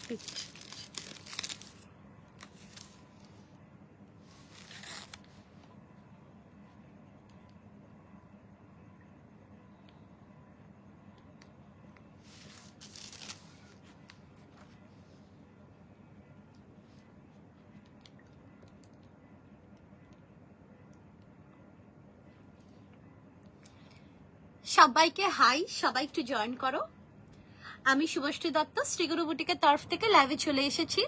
সবাইকে হাই, সবাই একটু জয়েন করো। আমি শুভশ্রী দত্ত শ্রীগুরু বুটিকের তরফ থেকে লাইভে চলে এসেছি।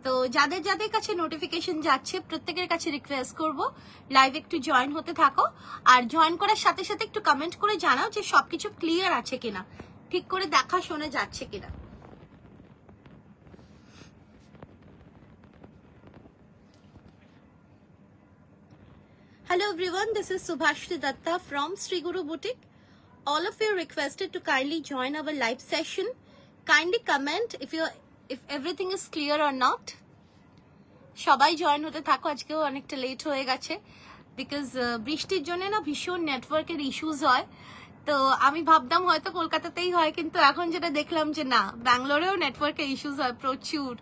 তো যাদের যাদের কাছে নোটিফিকেশন যাচ্ছে প্রত্যেকের কাছে রিকোয়েস্ট করব লাইভে একটু জয়েন হতে থাকো, আর জয়েন করার সাথে সাথে একটু কমেন্ট করে জানাও যে সবকিছু ক্লিয়ার আছে কিনা, ঠিক করে দেখা শোনা যাচ্ছে কিনা। Hello everyone, this is Subhashri Datta from Sri Guru Boutique. All of you are requested to kindly join our live session. Kindly comment if everything is clear or not. সবাই জয়েন হতে থাকো। আজকেও অনেকটা লেট হয়ে গেছে because বৃষ্টির জন্য না ভীষণ নেটওয়ার্কের ইস্যুস হয়। তো আমি ভাবতাম হয়তো কলকাতাতেই হয়, কিন্তু এখন যেটা দেখলাম যে না, ব্যাঙ্গালোরেও নেটওয়ার্কের ইস্যুস হয় প্রচুর।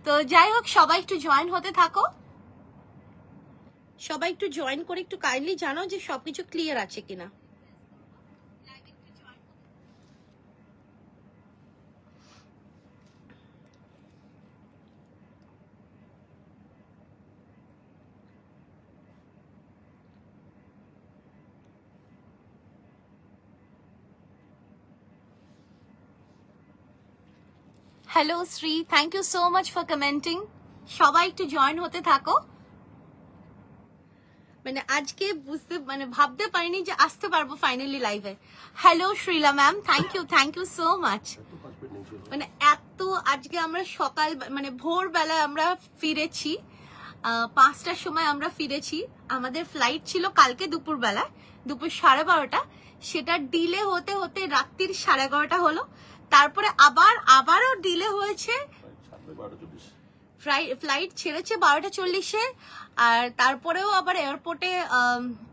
তো যাই হোক, সবাই একটু জয়েন হতে থাকো, সবাই একটু জয়েন করে একটু কাইন্ডলি জানাও যে সবকিছু ক্লিয়ার আছে কিনা। Hello Shree, thank you so much for commenting. সবাই একটু জয়েন হতে থাকো। মানে আজকে ভাবতে পারিনি যে আসতে পারবো ফাইনালি লাইভে। Hello Sreela ma'am, thank you so much. মানে এত আজকে আমরা সকাল ভোরবেলায় আমরা ফিরেছি, 5টার সময় আমরা ফিরেছি। আমাদের ফ্লাইট ছিল কালকে দুপুর 12:30, সেটা ডিলে হতে হতে রাত্রির 11:30 হলো। তারপরে আবারও ডিলে হয়েছে, ফ্লাইট ছেড়েছে 12:40-এ, আর তারপরেও আবার এয়ারপোর্টে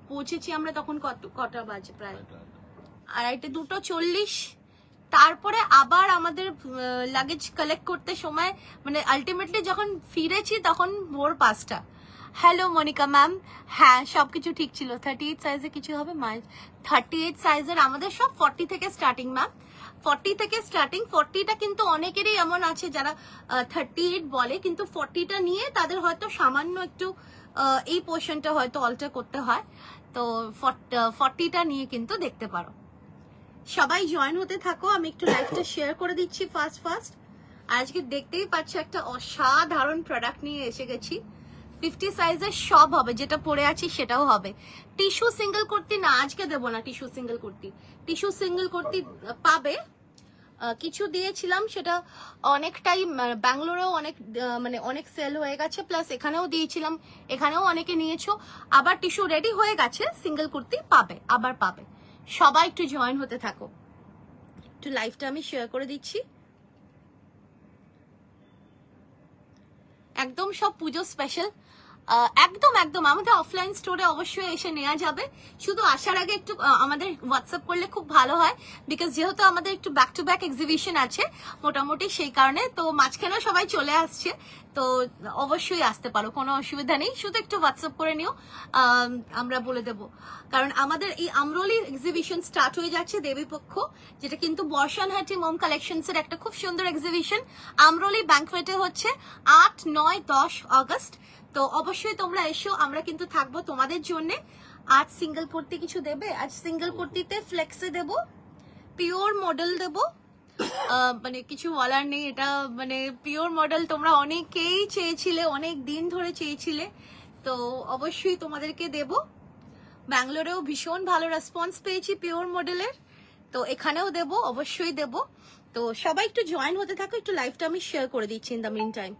পৌঁছেছি আমরা তখন কটা বাজে, প্রায় 2:40। তারপরে আবার আমাদের লাগেজ কালেক্ট করতে সময় আলটিমেটলি যখন ফিরেছি তখন ভোর 5টা। হ্যালো মনিকা ম্যাম, হ্যাঁ সবকিছু ঠিক ছিল। 38 সাইজে কিছু হবে, 38 সাইজের আমাদের সব 40 থেকে স্টার্টিং ম্যাম, 40 থেকে স্টার্টিং। 40টা কিন্তু অনেকেরই এমন আছে যারা 38 বলে, কিন্তু 40টা নিয়ে তাদের হয়তো সামান্য একটু এই পোর্শনটা হয়তো অল্টার করতে হয়। তো 40টা নিয়ে কিন্তু দেখতে পারো। সবাই জয়েন হতে থাকো, আমি একটু লাইভটা শেয়ার করে দিচ্ছি ফার্স্ট। আজকে দেখতেই পাচ্ছ একটা অসাধারণ প্রোডাক্ট নিয়ে এসে গেছি। 50 সাইজের সব হবে, যেটা পরে আছি সেটাও হবে। টিস্যু সিঙ্গেল কুর্তি না, আজকে দেবো না tissue single kurti. Tissue single kurti পাবে, কিছু দিয়েছিলাম, সেটা অনেকটাই ব্যাঙ্গালোরেও অনেক সেল হয়ে গেছে, প্লাস এখানেও দিয়েছিলাম, এখানেও অনেকে নিয়েছো। আবার টিস্যু রেডি হয়ে গেছে, সিঙ্গেল কুর্তি পাবে, আবার পাবে। সবাই একটু জয়েন হতে থাকো, একটু লাইভটা আমি শেয়ার করে দিচ্ছি। একদম সব পুজো স্পেশাল, একদম আমাদের অফলাইন স্টোরে অবশ্যই এসে নেওয়া যাবে। শুধু আসার আগে একটু আমাদের হোয়াটসঅ্যাপ করলে খুব ভালো হয়, বিকজ যেহেতু আমাদের একটু ব্যাক টু ব্যাক এক্সিবিশন আছে মোটামুটি, সেই কারণে। তো মাঝখানেও সবাই চলে আসছে, তো অবশ্যই আসতে পারো, কোনো অসুবিধা নেই। শুধু একটু হোয়াটসঅ্যাপ করে নিও, আমরা বলে দেবো। কারণ আমাদের এই আমরোলি এক্সিবিশন স্টার্ট হয়ে যাচ্ছে দেবীপক্ষ, যেটা কিন্তু বর্ষানহাটি মোম কালেকশনসের একটা খুব সুন্দর এক্সিবিশন। আমরোলি ব্যাংকোয়েটে হচ্ছে 8, 9, 10 আগস্ট। তো অবশ্যই তোমরা এসো, আমরা কিন্তু থাকবো তোমাদের জন্য। আজ সিঙ্গেল কুর্তি কিছু দেবে, আজ সিঙ্গেল কুর্তিতে ফ্লেক্সে দেবো, পিওর মডেল দেবো, কিছু বলার নেই। এটা পিওর মডেল তোমরা অনেকেই চেয়েছিলে, অনেক দিন ধরে চেয়েছিলে, তো অবশ্যই তোমাদেরকে দেব। ব্যাঙ্গালোরেও ভীষণ ভালো রেসপন্স পেয়েছি পিওর মডেলের, তো এখানেও দেব, অবশ্যই দেব। তো সবাই একটু জয়েন হতে থাকো, একটু লাইভটা আমি শেয়ার করে দিচ্ছি ইন দ্য মিন টাইম।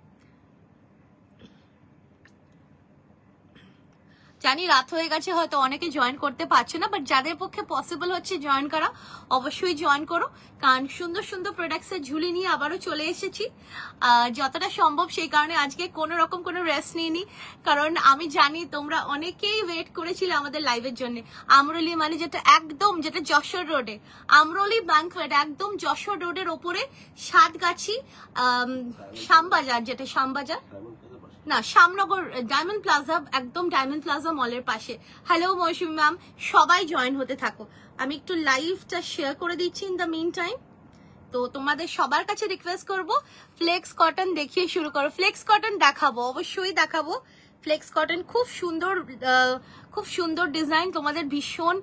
জানি রাত হয়ে গেছে, হয়তো অনেকে জয়েন করতে পারছে না, বাট যাদের পক্ষে পসিবল হচ্ছে জয়েন করা অবশ্যই জয়েন করো, কারণ সুন্দর সুন্দর প্রোডাক্টসের ঝুলি নিয়ে আবারও চলে এসেছি যতটা সম্ভব। সেই কারণে আজকে কোনো রকম কোনো রেস্ট নিইনি, কারণ আমি জানি তোমরা অনেকেই ওয়েট করেছিলে আমাদের লাইভের জন্য। আমরলি মানে যেটা একদম, যেটা যশোর রোডে, আমরলি ব্যাংকোয়েট একদম যশোর রোডের ওপরে সাতগাছি শ্যামবাজার, যেটা শ্যামবাজার না শ্যামনগর ডায়মন্ড প্লাজা, একদম ডায়মন্ড প্লাজা মলের পাশে। হ্যালো মৌসুমী ম্যাম, সবাই জয়েন হতে থাকো। আমি একটু লাইভটা শেয়ার করে দিচ্ছি ইন দ্য মিন টাইম। তো তোমাদের সবার কাছে রিকোয়েস্ট করব, ফ্লেক্স কটন দেখিয়ে শুরু করো। ফ্লেক্স কটন দেখাবো, অবশ্যই দেখাবো। ফ্লেক্স কটন খুব সুন্দর ডিজাইন, তোমাদের ভীষণ।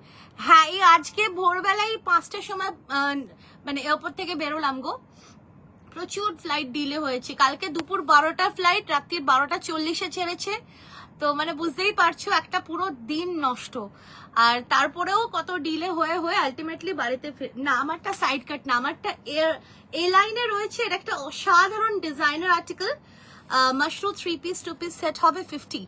হ্যাঁ, এই আজকে ভোরবেলায় 5টার সময় মানে এয়ারপোর্ট থেকে বেরোলাম গো, প্রচুর ফ্লাইট ডিলে হয়েছে। কালকে দুপুর 12টা ফ্লাইট, রাত্রির 12:40 ছেড়েছে। তো মানে বুঝতেই পারছো একটা পুরো দিন নষ্ট। আর তারপরেও কত ডিলে হয়ে আলটিমেটলি বাড়িতে না, আমারটা সাইড কাট না, আমারটা এ লাইনে রয়েছে। এটা একটা অসাধারণ designer article. Mashru 3 piece 2 piece set হবে 50।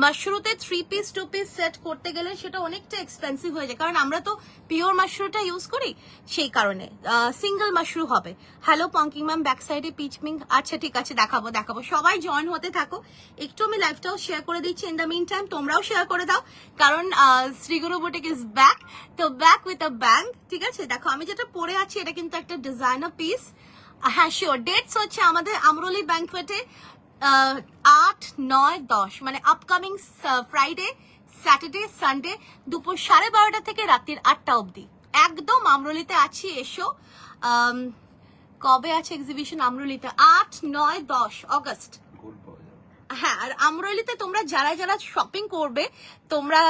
মাশরুতে 3 পিস 2 পিস সেট করতে গেলে সেটা অনেকটা এক্সপেন্সিভ হয়ে যায়, কারণ আমরা তো পিওর মাশরুটা ইউজ করি, সেই কারণে সিঙ্গেল মাশরু হবে। হ্যালো পঙ্কিং ম্যাম, ব্যাক সাইডে পিচ পিঙ্ক। আচ্ছা ঠিক আছে, দেখাবো। সবাই জয়েন হতে থাকো। একটু আমি লাইভটাও শেয়ার করে দিচ্ছি ইন দ্য মিন টাইম, তোমরাও শেয়ার করে দাও, কারণ শ্রীগুরু বুটিক ইজ ব্যাক। তো ব্যাক উইথ আ ব্যাং। ঠিক আছে, দেখো আমি যেটা পরে আছি এটা কিন্তু একটা ডিজাইনার পিস। হ্যাঁ শিওর, ডেটস হচ্ছে আমাদের আমরলি ব্যাংকোয়েটে 8, 9, 10 মানে আপকামিং ফ্রাইডে, স্যাটারডে, সানডে দুপুর 12:30 থেকে রাত্রির 8টা অবধি একদম আমরলিতে আছি, এসো। কবে আছে এক্সিবিশন আমরলিতে? 8, 9, 10 অগস্ট। হ্যাঁ, আর আমরলিতে তোমরা যারা যারা শপিং করবে, তোমরা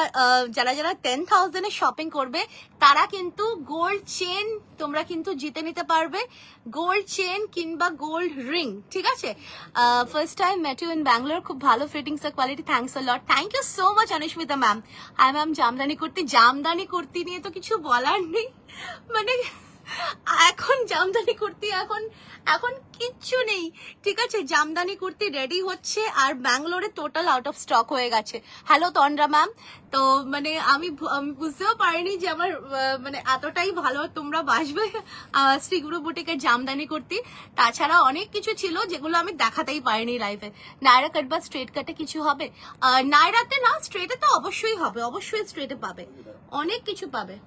যারা যারা 10,000 এর শপিং করবে, তারা কিন্তু গোল্ড চেন তোমরা কিন্তু জিতে নিতে পারবে, গোল্ড চেন কিংবা গোল্ড রিং। ঠিক আছে, first time met you in Bangalore, খুব ভালো ফিটিংস আর quality, thanks a lot. Thank you so much Anushmita ma'am. হ্যাঁ ম্যাম, জামদানি কুর্তি নিয়ে তো কিছু বলার নেই, মানে এখন জামদানি কুর্তি এখন কিচ্ছু নেই। ঠিক আছে, জামদানি কুর্তি রেডি হচ্ছে, আর ব্যাঙ্গালোরে টোটাল আউট অফ স্টক হয়ে গেছে। হ্যালো তন্দ্রা ম্যাম। তো মানে আমি বুঝতেও পারিনি যে আমার মানে এতটাই ভালো তোমরা বাসবে শ্রীগুরু বুটিকের জামদানি কুর্তি। তাছাড়া অনেক কিছু ছিল যেগুলো আমি দেখাতেই পারিনি লাইভে। নায়রা কাট বা স্ট্রেট কাটে কিছু হবে? নায়রাতে না, স্ট্রেটে তো অবশ্যই হবে, অবশ্যই স্ট্রেটে পাবে, অনেক কিছু পাবে।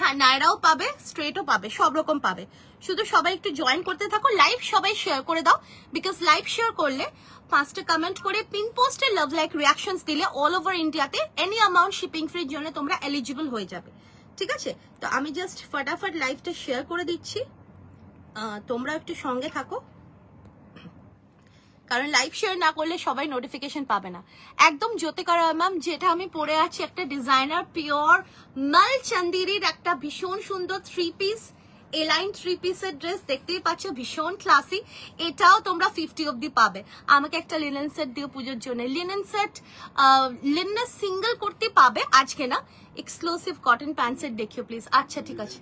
হ্যাঁ, নায়রাও পাবে, স্ট্রেটও পাবে, সব রকম পাবে। শুধু সবাই একটু জয়েন করতে থাকো, লাইভ সবাই শেয়ার করে দাও, বিকজ লাইভ শেয়ার করলে 5টা কমেন্ট করে পিন পোস্টে লাভ লাইক রিয়াকশনস দিলে অল ওভার ইন্ডিয়াতে এনি অ্যামাউন্ট শিপিং ফ্রির জন্য তোমরা এলিজিবল হয়ে যাবে। ঠিক আছে, তো আমি জাস্ট ফটাফট লাইভটা শেয়ার করে দিচ্ছি, তোমরা একটু সঙ্গে থাকো, কারণ লাইভ শেয়ার না করলে সবাই নোটিফিকেশন পাবে না। একদম জ্যোতিকা ম্যাম, যেটা আমি পরে আছি একটা ডিজাইনার পিওর মাল চান্দিরির একটা ভীষণ সুন্দর 3 পিস এলাইন 3 পিসের ড্রেস, দেখতেই পাচ্ছ ভীষণ ক্লাসি। এটাও তোমরা 50 অব্দি পাবে। আমাকে একটা লিনেন সেট দিও পুজোর জন্য। Linen set, linen single kurti পাবে আজকে না, এক্সক্লুসিভ কটন প্যান্ট সেট দেখিও প্লিজ। আচ্ছা ঠিক আছে।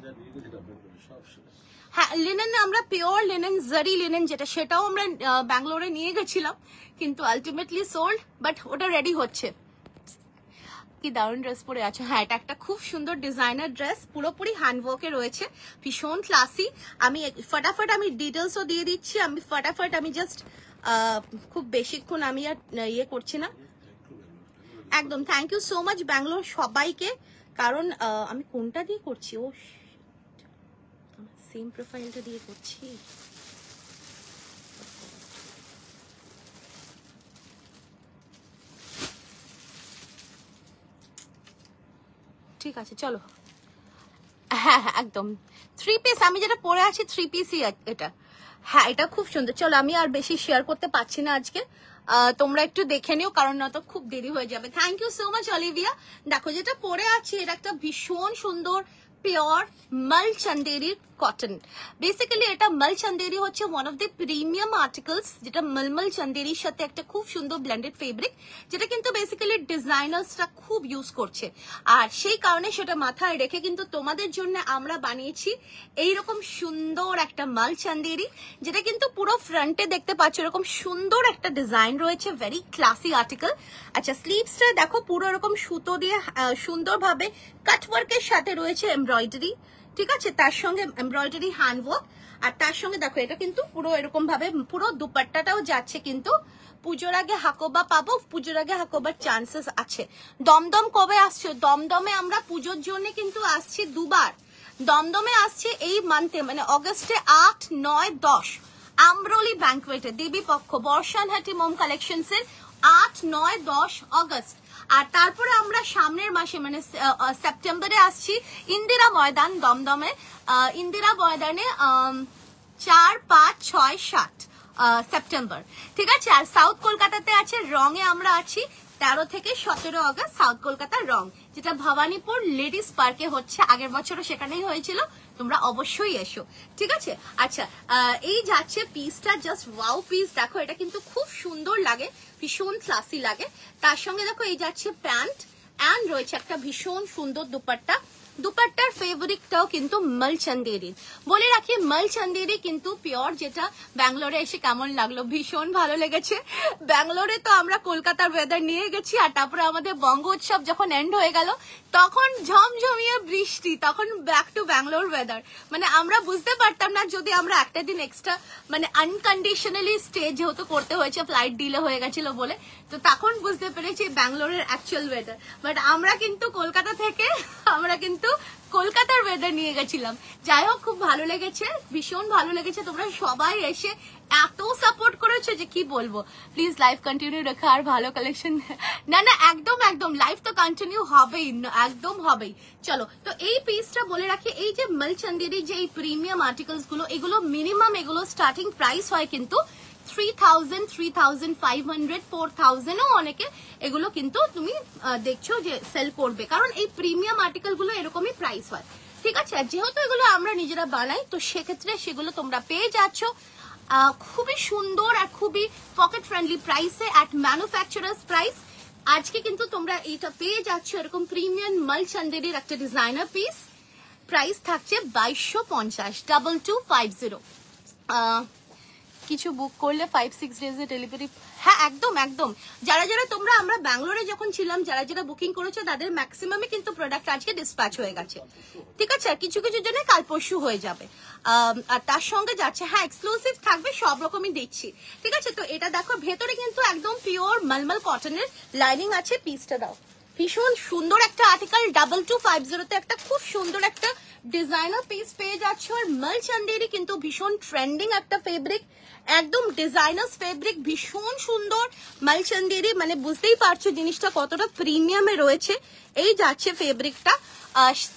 হ্যাঁ, লিনেন আমরা পিওর লিনেন, জারি লিনেন যেটা, সেটাও আমরা ব্যাঙ্গালোরে নিয়ে গেছিলাম, কিন্তু আলটিমেটলি সোল্ড, বাট ওটা রেডি হচ্ছে। কি দারুণ ড্রেস পরে আছো। হ্যাঁ, এটা একটা খুব সুন্দর ডিজাইনার ড্রেস, পুরোপুরি হ্যান্ডওয়ার্কে রয়েছে, ভীষণ ক্লাসি। আমি ফটাফট আমি ডিটেলসও দিয়ে দিচ্ছি। আমি জাস্ট খুব বেশিক্ষণ আমি আর ইয়ে করছি না। একদম thank you so much Bangalore সবাইকে, কারণ আমি কোনটা দিয়ে করছি, ও সেম প্রোফাইলটা দিয়ে করছি। ঠিক আছে চলো। হ্যাঁ হ্যাঁ একদম 3 পিস, আমি যেটা পরে আছি 3 পিসই এটা। হ্যাঁ, এটা খুব সুন্দর। চলো, আমি আর বেশি শেয়ার করতে পারছি না আজকে, তোমরা একটু দেখে নিও, কারণ না তো খুব দেরি হয়ে যাবে। Thank you so much Olivia. দেখো যেটা পরে আছি এটা একটা ভীষণ সুন্দর পিওর মাল চান্দেরির কটন। বেসিক্যালি এটা মাল চন্দেরি হচ্ছে one of the premium articles, যেটা মলমল চন্দেরির সাথে একটা খুব সুন্দর ব্লেন্ডেড ফেব্রিক, যেটা কিন্তু বেসিক্যালি ডিজাইনার্সরা খুব ইউজ করছে। আর সেই কারণে সেটা মাথায় রেখে কিন্তু তোমাদের জন্য আমরা বানিয়েছি এইরকম সুন্দর একটা মাল চন্দেরি, যেটা কিন্তু পুরো ফ্রন্টে দেখতে পাচ্ছ এরকম সুন্দর একটা ডিজাইন রয়েছে, ভেরি ক্লাসি আর্টিকেল। আচ্ছা, স্লিভসটা দেখো পুরো এরকম সুতো দিয়ে সুন্দরভাবে কাটওয়ার্কের সাথে রয়েছে এমব্রয়ডারি, ঠিক আছে, তার সঙ্গে এমব্রয়ডারি হ্যান্ডওয়ার্ক। আর তার সঙ্গে দেখো এটা কিন্তু পুরো এরকম ভাবে পুরো দুপাট্টাটাও যাচ্ছে কিন্তু পুজোর আগে হাকোবা পাবো, পুজোর আগে হাকোবার চান্সেস আছে। দমদম কবে আসছো? দমদমে আমরা পুজোর জন্য কিন্তু আসছি দুবার। দমদমে আসছে এই মান্থে, মানে অগস্টে 8, 9, 10 আমরোলি ব্যাংকুয়েটে দেবী পক্ষ বর্ষানহাটি মোম কালেকশনস এর 8, 9, 10 অগস্ট। আর তারপরে আমরা সামনের মাসে মানে সেপ্টেম্বরে আসছি ইন্দিরা ময়দান দমদমে, ইন্দিরা ময়দানে 4, 5, 6, 7 সেপ্টেম্বর, ঠিক আছে। আর সাউথ কলকাতাতে আছে রঙে আমরা আছি 13 থেকে 17 অগস্ট সাউথ কলকাতার রং, যেটা ভবানীপুর লেডিস পার্কে হচ্ছে, আগের বছরও সেখানেই হয়েছিল, তোমরা অবশ্যই এসো, ঠিক আছে। আচ্ছা, এই যাচ্ছে পিসটা, জাস্ট ওয়াও পিস, দেখো এটা কিন্তু খুব সুন্দর লাগে, ভীষণ ক্লাসি লাগে। তার সঙ্গে দেখো এই যাচ্ছে প্যান্ট অ্যান্ড রয়েছে একটা ভীষণ সুন্দর দুপাট্টা। দুপাট্টার ফেব্রিকটাও কিন্তু মাল চন্দেরি। বলে রাখি মাল চন্দেরি কিন্তু পিওর, যেটা ব্যাঙ্গালোরে এসে কেমন লাগলো? ভীষণ ভালো লেগেছে। ব্যাঙ্গালোরে তো আমরা কলকাতার ওয়েদার নিয়ে গেছি, আর তারপরে আমাদের বঙ্গ উৎসব যখন এন্ড হয়ে গেল তখন ঝমঝমিয়ে বৃষ্টি, তখন ব্যাক টু ব্যাঙ্গালোর ওয়েদার। মানে আমরা বুঝতে পারতাম না যদি আমরা একটা দিন এক্সট্রা মানে আনকন্ডিশনালি স্টে যেহেতু করতে হয়েছে, ফ্লাইট ডিলে হয়ে গেছিল বলে, তো তখন বুঝতে পেরেছি ব্যাঙ্গালোরের অ্যাকচুয়াল ওয়েদার। বাট আমরা কিন্তু কলকাতা থেকে আমরা কিন্তু কলকাতার ওয়েদার নিয়ে গেছিলাম। যাই হোক, খুব ভালো লেগেছে, ভীষণ ভালো লেগেছে। তোমরা সবাই এসে এত সাপোর্ট করেছো যে কি বলবো। প্লিজ লাইভ কন্টিনিউ রেখো, আর ভালো কালেকশন। না না, একদম একদম লাইভ তো কন্টিনিউ হবেই, একদম হবেই। চলো, তো এই পিসটা বলে রাখি, এই যে মাল চন্দেরি যে এই প্রিমিয়াম আর্টিকেলস গুলো, এগুলো মিনিমাম এগুলো স্টার্টিং প্রাইস হয় কিন্তু 3000, 3500, 4000ও অনেকে এগুলো কিন্তু তুমি দেখছো যে সেল করবে, কারণ এই প্রিমিয়াম আর্টিকেল গুলো এরকমই প্রাইস হয়, ঠিক আছে। আর যেহেতু এগুলো আমরা নিজেরা বানাই, তো সেক্ষেত্রে সেগুলো তোমরা পেয়ে যাচ্ছ খুবই সুন্দর আর খুবই পকেট ফ্রেন্ডলি প্রাইসে, অ্যাট ম্যানুফ্যাকচারার্স প্রাইস। আজকে কিন্তু তোমরা এইটা পেয়ে যাচ্ছ এরকম প্রিমিয়াম মাল চন্দেরির একটা ডিজাইনার পিস। প্রাইস থাকছে 2250, 2250। কিছু বুক করলে 5-6 ডেজে ডেলিভারি। হ্যাঁ, একদম একদম। যারা যারা তোমরা আমরা ব্যাঙ্গালোরে যখন ছিলাম, যারা যারা বুকিং করেছো তাদের ম্যাক্সিমামে কিন্তু প্রোডাক্ট আজকে ডিসপ্যাচ হয়ে গেছে, ঠিক আছে। আর কিছু কিছু জন্য কাল পরশু হয়ে যাবে। আর তার সঙ্গে যাচ্ছে, হ্যাঁ এক্সক্লুসিভ থাকবে, সব রকমই দিচ্ছি, ঠিক আছে। তো এটা দেখো ভেতরে কিন্তু একদম পিওর মলমল কটনের লাইনিং আছে। পিসটা দাও, ভীষণ সুন্দর একটা আর্টিকেল। 2250 তে একটা খুব সুন্দর একটা ডিজাইনার পিস পেয়ে যাচ্ছ। আর মাল চন্দেরি কিন্তু ভীষণ ট্রেন্ডিং একটা ফেব্রিক, একদম ডিজাইনার্স ফেব্রিক, ভীষণ সুন্দর মাল চন্দেরি। মানে বুঝতেই পারছো জিনিসটা কতটা প্রিমিয়ামে রয়েছে। এই যাচ্ছে ফেব্রিকটা,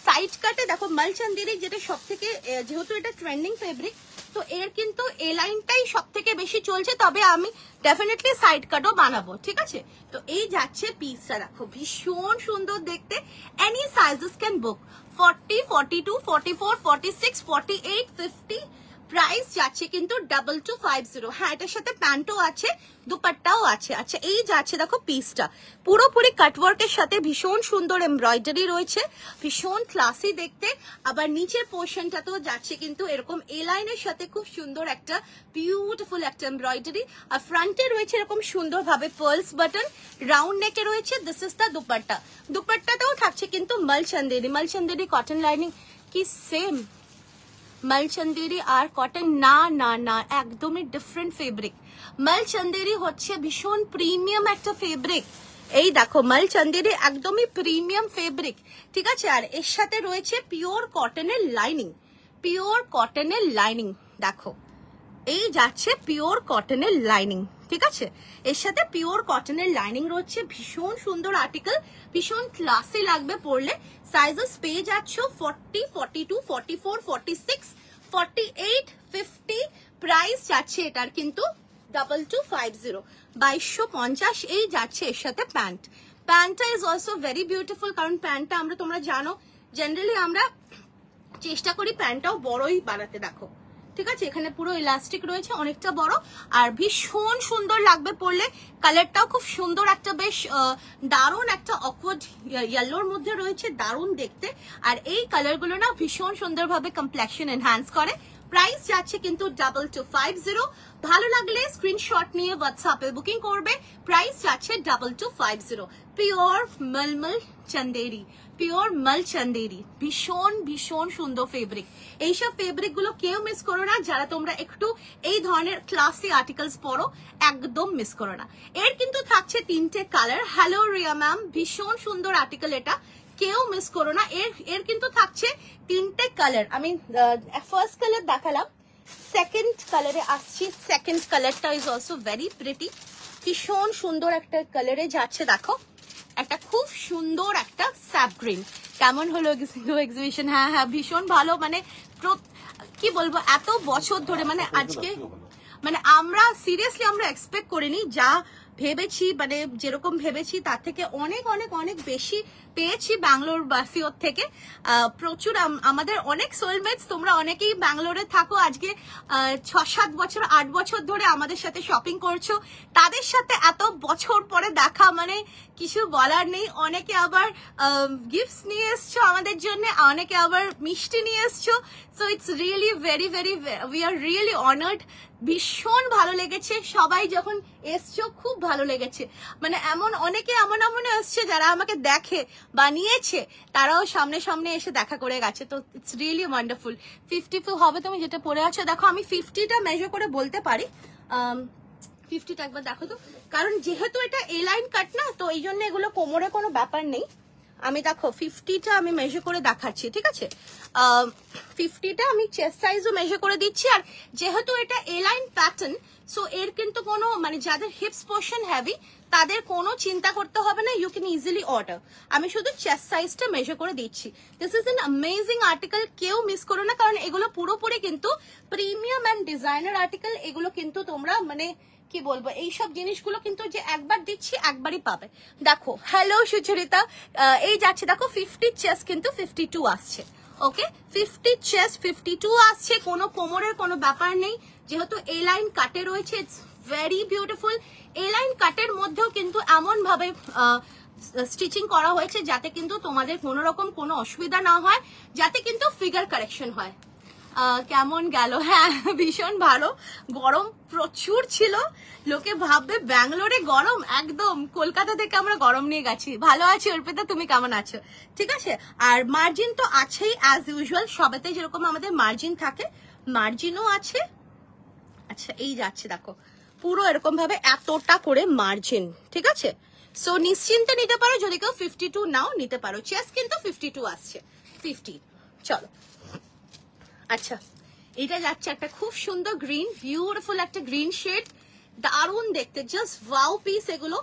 সাইড কাটে দেখো মাল চন্দেরি, যেটা সব থেকে, যেহেতু এটা ট্রেন্ডিং ফেব্রিক, তো এর কিন্তু এ লাইনটাই সব থেকে বেশি চলছে, তবে আমি ডেফিনেটলি সাইড কাটও বানাবো, ঠিক আছে। তো এই যাচ্ছে পিসটা, দেখো ভীষণ সুন্দর দেখতে। এনি সাইজেস ক্যান বুক, 40, 42, 44, 46, 48, 50। প্রাইস যাচ্ছে কিন্তু 2250। হ্যাঁ, এটার সাথে প্যান্টও আছে, দুপাট্টাও আছে। আচ্ছা, এই যাচ্ছে দেখো পিসটা পুরোপুরি কাটওয়ার্কের সাথে, ভীষণ সুন্দর এমব্রয়ডারি রয়েছে, ভীষণ ক্লাসি দেখতে। আবার নিচের পোর্শনটাতেও যাচ্ছে কিন্তু এরকম এ লাইনের সাথে খুব সুন্দর একটা বিউটিফুল একটা এমব্রয়ডারি। আর ফ্রন্টে রয়েছে এরকম সুন্দর ভাবে পার্লস বাটন, রাউন্ড নেকে রয়েছে। This is the dupatta. দুপাট্টাটাও থাকছে কিন্তু মাল চন্দেরি, মাল চন্দেরি কটন লাইনিং কি সেম? মাল চন্দেরি আর কটন না না না, একদমই ডিফারেন্ট ফেব্রিক। মাল চন্দেরি হচ্ছে ভীষণ প্রিমিয়াম একটা ফেব্রিক। এই দেখো মাল চন্দেরি একদমই প্রিমিয়াম ফেব্রিক, ঠিক আছে। আর এর সাথে রয়েছে পিওর কটনের লাইনিং, পিওর কটনের লাইনিং দেখো, এই যাচ্ছে পিওর কটনের লাইনিং, ঠিক আছে। এর সাথে পিওর কটনের লাইনিং রয়েছে, ভীষণ সুন্দর আর্টিকেল, ভীষণ ক্লাসি লাগবে পরলে। সাইজেস পেয়ে যাচ্ছ 40, 42, 44, 46, 48, 50। প্রাইস যাচ্ছে এটার কিন্তু 2250, 2250। এই যাচ্ছে এর সাথে প্যান্ট। প্যান্টটা ইজ অলসো ভেরি বিউটিফুল, কারণ প্যান্টটা আমরা, তোমরা জানো জেনারেলি আমরা চেষ্টা করি প্যান্টটাও বড়ই বানাতে, দেখো ঠিক আছে, এখানে পুরো ইলাস্টিক রয়েছে, অনেকটা বড়, আর ভীষণ সুন্দর লাগবে পরলে। কালারটাও খুব সুন্দর, একটা বেশ দারুণ একটা অকওয়ার্ড ইয়েলোর মধ্যে রয়েছে, দারুণ দেখতে। আর এই কালারগুলো না ভীষণ সুন্দরভাবে কমপ্লেকশন এনহ্যান্স করে। প্রাইস যাচ্ছে কিন্তু 2250। ভালো লাগলে স্ক্রিনশট নিয়ে হোয়াটসঅ্যাপে বুকিং করবে। প্রাইস যাচ্ছে 2250। পিওর মলমল চন্দেরি, পিওর মল চন্দেরি, ভীষণ ভীষণ সুন্দর ফেব্রিক। এইসব ফেব্রিক গুলো কেউ মিস করো না, যারা তোমরা একটু এই ধরনের ক্লাসি আর্টিকেলস পরো, একদম মিস করো না। এর কিন্তু থাকছে 3টে কালার। হ্যালো রিয়া ম্যাম, ভীষণ সুন্দর আর্টিকেল এটা, কেউ মিস করো না। এর কিন্তু থাকছে 3টে কালার। আমি ফার্স্ট কালার দেখালাম, সেকেন্ড কালারে আসছি। সেকেন্ড কালারটা ইজ অলসো ভেরি প্রিটি, ভীষণ সুন্দর একটা কালারে যাচ্ছে। দেখো একটা খুব সুন্দর একটা স্যাপ গ্রিন। কেমন হলো এক্সিবিশন? হ্যাঁ হ্যাঁ ভীষণ ভালো, মানে কি বলবো, এত বছর ধরে মানে আজকে মানে আমরা সিরিয়াসলি আমরা এক্সপেক্ট করিনি, যা ভেবেছি মানে যেরকম ভেবেছি তার থেকে অনেক অনেক অনেক বেশি পেয়েছি ব্যাঙ্গালোর বাসিওর থেকে। প্রচুর আমাদের অনেক সোলমেটস, তোমরা অনেকেই ব্যাঙ্গালোরে থাকো, আজকে 6-7 বছর 8 বছর ধরে আমাদের সাথে শপিং করছো, তাদের সাথে এত বছর পরে দেখা মানে কিছু বলার নেই। অনেকে আবার গিফটস নিয়ে এসছো আমাদের জন্য, অনেকে আবার মিষ্টি নিয়ে এসছো। So it's really very very, we are really honoured. ভীষণ ভালো লেগেছে, সবাই যখন এসছো খুব ভালো লেগেছে। মানে অনেকে এমন এসছে যারা আমাকে দেখে বানিয়েছে, তারাও সামনে সামনে এসে দেখা করে গেছে। তো ইটস রিয়েলি ওয়ান্ডারফুল। 52 হবে তুমি যেটা পরে আছো। দেখো আমি 50টা মেজার করে বলতে পারি। 50টা একবার দেখো তো, কারণ যেহেতু এটা এ লাইন কাট না, তো এই জন্য এগুলো কোমরে কোনো ব্যাপার নেই। আমি দেখো 50টা আমি মেজার করে দেখাচ্ছি, ঠিক আছে? 50টা আমি চেস্ট সাইজও মেজার করে দিচ্ছি। আর যেহেতু এটা এ লাইন প্যাটার্ন, সো এর কিন্তু কোনো মানে যাদের হিপস পোর্শন হেভি তাদের কোনো চিন্তা করতে হবে না, ইউ ক্যান ইজিলি অর্ডার। আমি শুধু চেস্ট সাইজটা মেজার করে দিচ্ছি। This is an amazing article, কেউ মিস করো না, কারণ এগুলো পুরোপুরি কিন্তু প্রিমিয়াম অ্যান্ড ডিজাইনার আর্টিকেল। এগুলো কিন্তু তোমরা মানে কি বলবো, এইসব জিনিসগুলো কিন্তু যে একবার দিচ্ছি একবারই পাবে। দেখো হ্যালো সুচরিতা, এই যাচ্ছে দেখো 50 চেস্ট কিন্তু 52 আসছে। ওকে 50 চেস্ট 52 আসছে, কোনো কোমরের কোনো ব্যাপার নেই, যেহেতু এ লাইন কাটে রয়েছে। It's very beautiful. A line কাটের মধ্যেও কিন্তু এমন ভাবে স্টিচিং করা হয়েছে যাতে কিন্তু তোমাদের কোনো রকম কোনো অসুবিধা না হয়, যাতে কিন্তু ফিগার কারেকশন হয়। কেমন গেল? হ্যাঁ ভীষণ ভালো। গরম প্রচুর ছিল, লোকে ভাববে ব্যাঙ্গালোরে গরম, একদম কলকাতা থেকে আমরা গরম নিয়ে গেছি। ভালো আছি অর্পিতা, তুমি কেমন আছো? ঠিক আছে। আর মার্জিন তো আছেই অ্যাজ ইউজুয়াল, সবেতে যেরকম আমাদের মার্জিন থাকে মার্জিনও আছে। আচ্ছা এই যাচ্ছে দেখো পুরো এরকম ভাবে এতটা করে মার্জিন, ঠিক আছে? সো নিশ্চিন্তে নিতে পারো, যদি কেউ 52 নাও নিতে পারো। চেস্ট কিন্তু 52 আসছে 50। চলো আচ্ছা এটা যাচ্ছে একটা খুব সুন্দর গ্রিন, বিউটিফুল একটা গ্রিন শেড, দারুণ দেখতে, জাস্ট ওয়াও পিস। এগুলো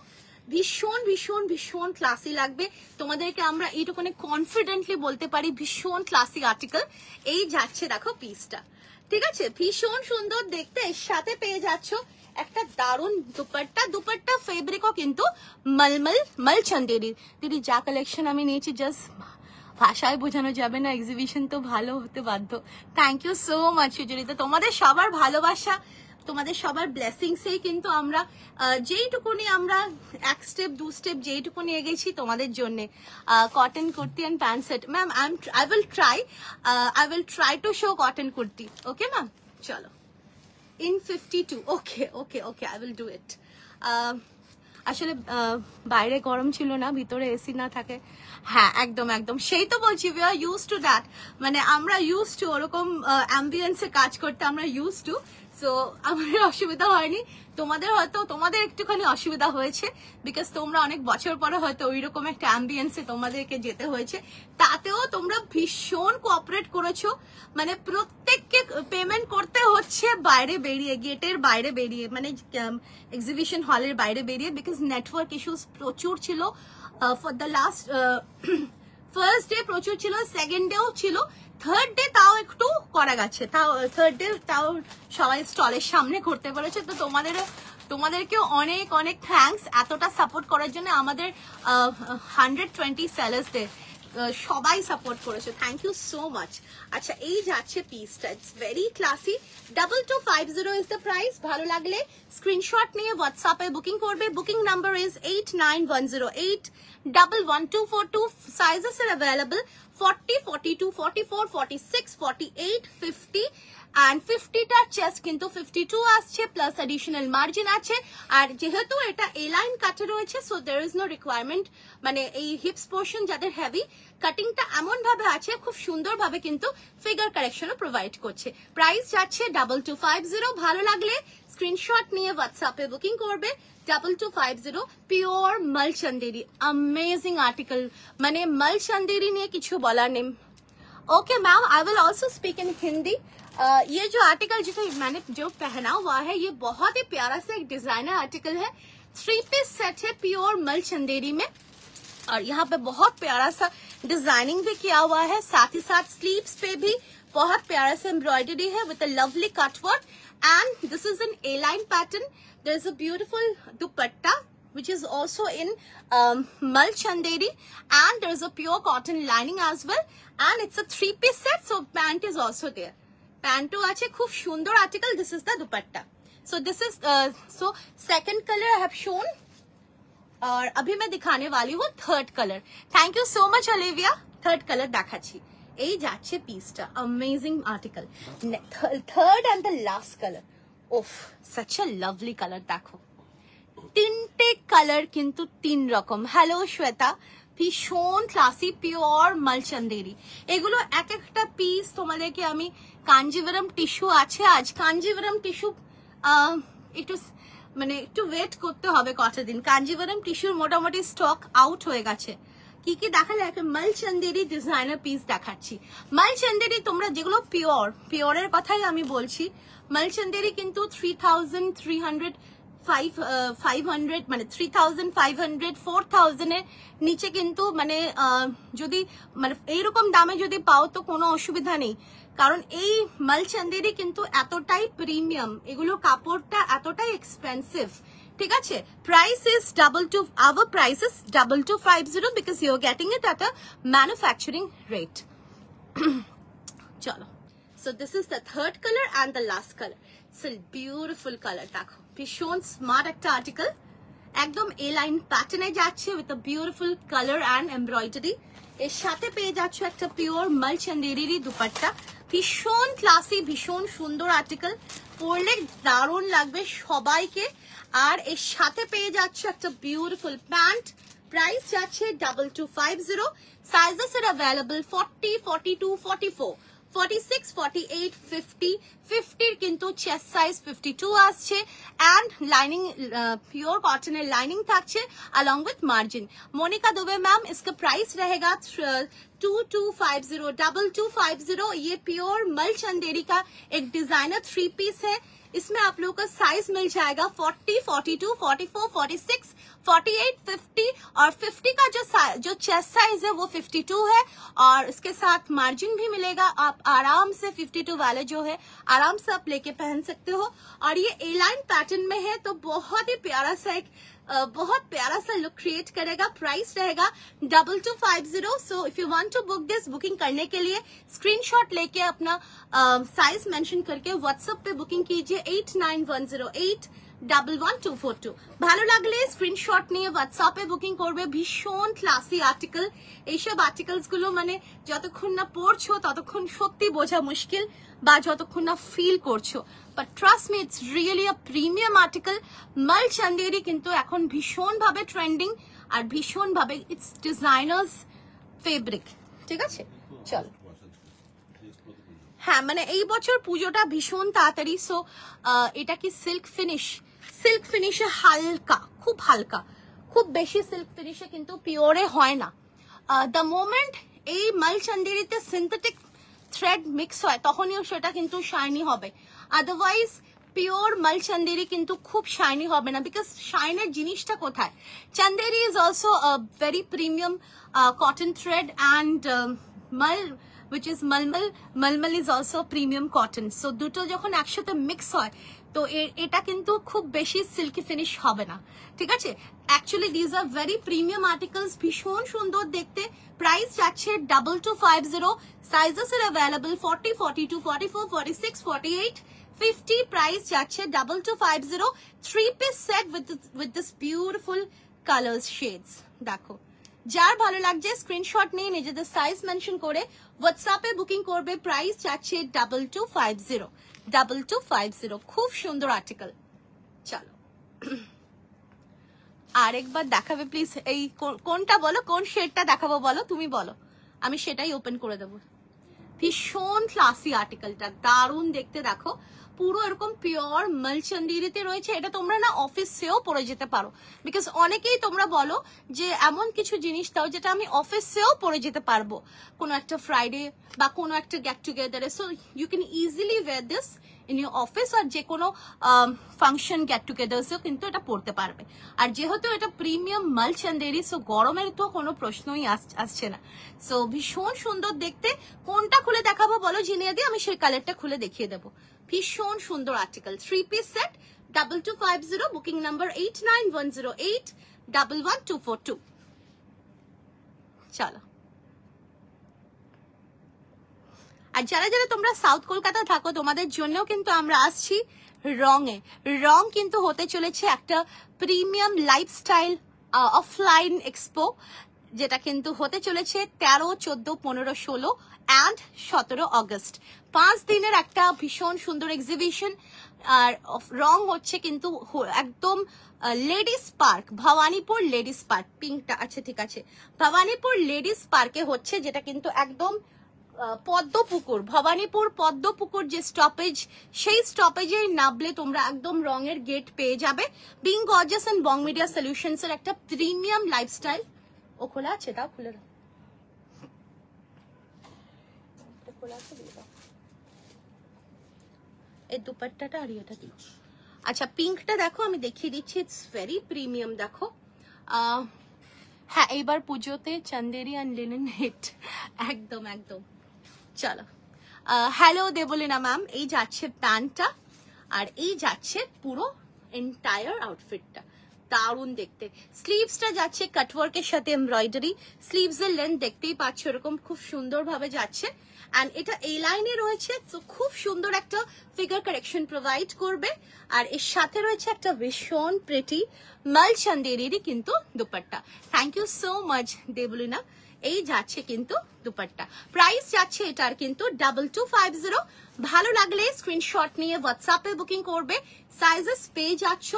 ভীষণ ভীষণ ভীষণ ক্লাসি লাগবে তোমাদেরকে, আমরা এইটুকুনি কনফিডেন্টলি বলতে পারি ভীষণ ক্লাসি আর্টিকেল। এই যাচ্ছে দেখো পিসটা, ঠিক আছে? ভীষণ সুন্দর দেখতে। এর সাথে পেয়ে যাচ্ছ একটা দারুণ দুপাট্টা। দুপাট্টা ফেব্রিকও কিন্তু মল চন্দেরি। দিদি যা কালেকশন আমি নিয়েছি জাস্ট ভাষায় বোঝানো যাবে না, এক্সিবিশন তো ভালো হতে বাধ্য। Thank you so much Sucharita, তোমাদের সবার ভালোবাসা, তোমাদের সবার ব্লেসিংসেই কিন্তু আমরা যেইটুকুনি আমরা 1 স্টেপ 2 স্টেপ যেইটুকুনি এগেছি তোমাদের জন্য। Cotton kurti and pant set ma'am, I will try to show cotton kurti. Okay ma'am চলো in 52। Okay okay okay I will do it. আসলে বাইরে গরম ছিল না, ভিতরে এসি না থাকে। হ্যাঁ একদম একদম, সেই তো বলছি, we are use to that, মানে আমরা ইউজ টু ওরকম অ্যাম্বিয়েন্সে কাজ করতে, আমরা ইউজ টু। সো আমাদের অসুবিধা হয়নি, তোমাদের একটুখানি অসুবিধা হয়েছে, বিকজ তোমরা অনেক বছর পরে হয়তো ওইরকম একটা অ্যাম্বিয়েন্সে তোমাদেরকে যেতে হয়েছে। তাতেও তোমরা ভীষণ কোঅপারেট করেছো, মানে প্রত্যেককে পেমেন্ট করতে হচ্ছে বাইরে বেরিয়ে, গেটের বাইরে বেরিয়ে, মানে এক্সিবিশন হলের বাইরে বেরিয়ে, বিকজ নেটওয়ার্ক ইস্যুস প্রচুর ছিল। For the last first day প্রচুর ছিল, সেকেন্ড ডেও ছিল, থার্ড ডে তাও একটু করা গেছে, তাও থার্ড ডে তাও সবাই স্টলের সামনে করতে পেরেছে। তো তোমাদেরকেও অনেক অনেক থ্যাঙ্কস এতটা সাপোর্ট করার জন্য। আমাদের 120 সেলার্সদের সবাই সাপোর্ট করেছো, থ্যাংক ইউ সো মাচ। আচ্ছা এই যাচ্ছে পিসটা, it's very classy, 2250 is the price. ভালো লাগলে স্ক্রিনশট নিয়ে হোয়াটসঅ্যাপে বুকিং করবে। Booking number is 8910811242। Sizes are available 40, 42, 44, 46, 48, 50 and 50টা চেস্ট কিন্তু 52 আসছে, প্লাস অ্যাডিশনাল মার্জিন আছে। আর যেহেতু এটা এ লাইন কাটে রয়েছে, so there is no requirement, মানে এই হিপস পোর্শন যাদের হেভি, কাটিংটা এমন ভাবে আছে খুব সুন্দর ভাবে কিন্তু ফিগার কারেকশনও প্রোভাইড করছে। প্রাইস যাচ্ছে 2250। ভালো লাগলে স্ক্রিনশট নিয়ে হোয়াটসঅ্যাপে বুকিং করবে। 2250 পিওর মাল চন্দেরি, अमेजिंग आर्टिकल, মানে মাল চন্দেরি নিয়ে কিছু বলার নেই। Okay ma'am, I will also speak in Hindi. ये जो आर्टिकल जिसे मैंने जो पहना हुआ है, ये बहुत ही प्यारा सा एक डिजाइनर आर्टिकल है। 3 पीस सेट है प्योर मल चंदेरी में, और यहाँ पे बहुत प्यारा सा डिजाइनिंग भी किया हुआ है। साथ ही साथ स्लीव्स पे भी बहुत प्यारा सा एम्ब्रॉयडरी है with a lovely cutwork, and this is an A line pattern. There is a beautiful dupatta which is also in mal chanderi, and there is a pure cotton lining as well, and it's a 3-piece set, so pant is also there. Panto ache khub sundor article. This is the dupatta. So this is so second color I have shown, और अभी मैं दिखाने वाली हूँ third colour. Thank you so much Olivia. Third colour দেখাচ্ছি, এই যাচ্ছে পিসটা, amazing article. Third and the last colour, of such a lovely colour. देखो তিনটে কালার কিন্তু 3 রকম। হ্যালো শ্বেতা, ভীষণ ক্লাসি পিওর মাল চন্দেরি। এগুলো এক একটা পিস তোমাদেরকে আমি, কাঞ্জিভরম টিস্যু আছে আজ, কাঞ্জিভরম টিস্যু একটু মানে একটু ওয়েট করতে হবে কটা দিন। কাঞ্জিভরম টিস্যুর মোটামুটি স্টক আউট হয়ে গেছে। কি কি দেখা যায়, মাল চন্দেরি ডিজাইনার পিস দেখাচ্ছি। মাল চন্দেরি তোমরা যেগুলো পিওরের কথাই আমি বলছি। মাল চন্দেরি কিন্তু 3500 মানে 3500 4000 এর নিচে কিন্তু মানে যদি মানে এইরকম দামে যদি পাও তো কোনো অসুবিধা নেই, কারণ এই মাল চন্দেরি কিন্তু এতটাই প্রিমিয়াম, এগুলো কাপড়টা এতটাই এক্সপেন্সিভ। ঠিক আছে, price is our price is 2250 because you are getting it at a manufacturing rate. চলো, so this is the third color and the last color. It's a beautiful color। দেখো ভীষণ স্মার্ট একটা article, একদম এ line প্যাটার্নে যাচ্ছে with a beautiful colour and embroidery. এর সাথে পেয়ে যাচ্ছ একটা পিওর মাল চন্দেরি দুপাট্টা, ভীষণ ক্লাসি, ভীষণ সুন্দর আর্টিকেল, পরলে দারুণ লাগবে সবাইকে। আর এর সাথে পেয়ে যাচ্ছ একটা বিউটিফুল প্যান্ট। প্রাইস যাচ্ছে 2250। সাইজেস আর অ্যাভেলেবল 40, 42, 44, 46, 48, 50, 50 কিন্তু চেস্ট সাইজ 52 আসছে, and lining pure cotton lining থাকছে along with margin। Monica Dubey ma'am, इसका प्राइस रहेगा 2250, 2250। ये प्योर मल चंदेरी का एक डिजाइनर 3 पीस है। इसमें आप लोगों का साइज मिल जाएगा 40, 42, 44, 46, 48, 50, और 50 का जो चेस्ट साइज है वो 52 है, और इसके साथ मार्जिन भी मिलेगा। आप आराम से 52 वाले जो है आराम से आप लेके पहन सकते हो, और ये ए लाइन पैटर्न में है, तो बहुत ही प्यारा सा एक बहुत प्यारा सा लुक क्रिएट करेगा। प्राइस रहेगा 2250। So if you want to book this, booking करने के लिए स्क्रीनशॉट लेके अपना साइज मेंशन करके व्हाट्सएप पे बुकिंग कीजिए 8910811242। ভালো লাগলে স্ক্রিনশট নিয়ে হোয়াটসঅ্যাপে বুকিং করবে। ভীষণ ক্লাসি আর্টিকেল। এইসব আর্টিকেলস গুলো মানে যতক্ষণ না পড়ছো ততক্ষণ সত্যি বোঝা মুশকিল, বা যতক্ষণ না ফিল করছো, but trust me it's really a premium article. মাল চন্দেরি কিন্তু এখন ভীষণ ভাবে ট্রেন্ডিং, আর ভীষণ ভাবে ইটস ডিজাইনার্স ফেব্রিক। ঠিক আছে, চল। হ্যাঁ, মানে এই বছর পুজোটা ভীষণ তাড়াতাড়ি। সো এটা কি সিল্ক ফিনিশে হালকা, খুব হালকা, খুব বেশি সিল্ক ফিনিশে কিন্তু পিওরে হয় না। দ্য মোমেন্ট এই মাল চন্দেরিতে সিনথেটিক থ্রেড মিক্স হয় তখনই সেটা কিন্তু শাইনি হবে, আদারওয়াইজ পিওর মাল চন্দেরি কিন্তু খুব শাইনি হবে না। বিকজ শাইনের জিনিসটা কোথায়? Chanderi is also very premium cotton thread, and মাল which is malmal. Malmal is also premium cotton. So দুটো যখন একসাথে মিক্স হয় তো এটা কিন্তু খুব বেশি সিল্কি ফিনিশ হবে না, ঠিক আছে? Actually this are very premium articles, ভীষণ সুন্দর দেখতে। প্রাইস যাচ্ছে 2250, সাইজেস আর অ্যাভেলেবল 40, 42, 44, 46, 48, 50। প্রাইস যাচ্ছে 2250, 3-piece set with this beautiful colors shades। দেখো, যার ভালো লাগছে স্ক্রিনশট নিয়ে নিজেদের সাইজ মেনশন করে হোয়াটসঅ্যাপে বুকিং করবে। প্রাইস যাচ্ছে 2250, 2250। খুব সুন্দর আর্টিকেল। চলো আরেকবার দেখাবে প্লিজ। এই কোনটা বলো, কোন শেডটা দেখাবো বলো, তুমি বলো, আমি সেটাই ওপেন করে দেবো। ভীষণ ক্লাসি আর্টিকেলটা, দারুণ দেখতে। দেখো পুরো এরকম পিওর মালচন্দিরিতে রয়েছে। এটা তোমরা না অফিসেও পরে যেতে পারো, বিকজ অনেকেই তোমরা বলো যে এমন কিছু জিনিস দাও যেটা আমি অফিসেও পরে যেতে পারবো, কোনো একটা ফ্রাইডে বা কোনো একটা গেট টুগেদারে। So you can easily wear this in your office, আর যে কোনো ফাংশন গেট টুগেদার্সেও কিন্তু এটা পড়তে পারবে। আর যেহেতু এটা প্রিমিয়াম মালচন্দেরি, সো গরমের তো কোনো প্রশ্নই আসছে না। সো ভীষণ সুন্দর দেখতে। কোনটা খুলে দেখাবো বলো জিনিয়া দি, আমি সেই কালারটা খুলে দেখিয়ে দেবো। ভীষণ সুন্দর article, 3-piece set, 2250, booking number 8910811242। চলো, আর যারা যারা তোমরা সাউথ কলকাতা থাকো তোমাদের জন্য কিন্তু আমরা আসছি রঙে। রং কিন্তু হতে চলেছে একটা প্রিমিয়াম লাইফস্টাইল অফলাইন এক্সপো, যেটা কিন্তু হতে চলেছে 13, 14, 15, 16 and 17 অগস্ট। 5 দিনের একটা ভীষণ সুন্দর এক্সিবিশন। আর রং হচ্ছে কিন্তু একদম ladies park, Bhowanipore ladies park. পিঙ্কটা আচ্ছা ঠিক আছে, ভবানীপুর লেডিস পার্কে হচ্ছে, যেটা কিন্তু একদম পদ্মপুকুর, ভবানীপুর পদ্মপুকুর যে স্টপেজ, সেই স্টপেজে নামলে তোমরা একদম রঙের গেট পেয়ে যাবে। Being gorgeous and Bong Media Solutions এর একটা প্রিমিয়াম লাইফস্টাইল। ও খোলা আছে, দাও খুলে দাও। এই দুপাট্টাটা আর এটা দিও। আচ্ছা পিঙ্কটা দেখো, আমি দেখিয়ে দিচ্ছি, ইটস ভেরি প্রিমিয়াম। দেখো হ্যাঁ, এইবার পুজোতে চান্দেরি অ্যান্ড লিনেন হিট, একদম একদম। চলো, হ্যালো দেবলিনা ম্যাম। এই যাচ্ছে প্যান্টটা, আর এই যাচ্ছে পুরো এন্টায়ার আউটফিটটা, দারুণ দেখতে। স্লিভসটা যাচ্ছে কাটওয়ার্কের সাথে এমব্রয়ডারি। স্লিভস এর লেন্থ দেখতেই পাচ্ছ এরকম খুব সুন্দর ভাবে যাচ্ছে, এন্ড এটা এই লাইনে রয়েছে, তো খুব সুন্দর একটা ফিগার কারেকশন প্রোভাইড করবে। আর এর সাথে রয়েছে একটা ভীষণ প্রিটি মালচন্দেরিরই কিন্তু dupatta. Thank you so much Debolina. এই যাচ্ছে কিন্তু দুপাট্টা। প্রাইস যাচ্ছে এটার কিন্তু 2250। ভালো লাগলে স্ক্রিনশট নিয়ে হোয়াটসঅ্যাপে বুকিং করবে। সাইজেস পেয়ে যাচ্ছ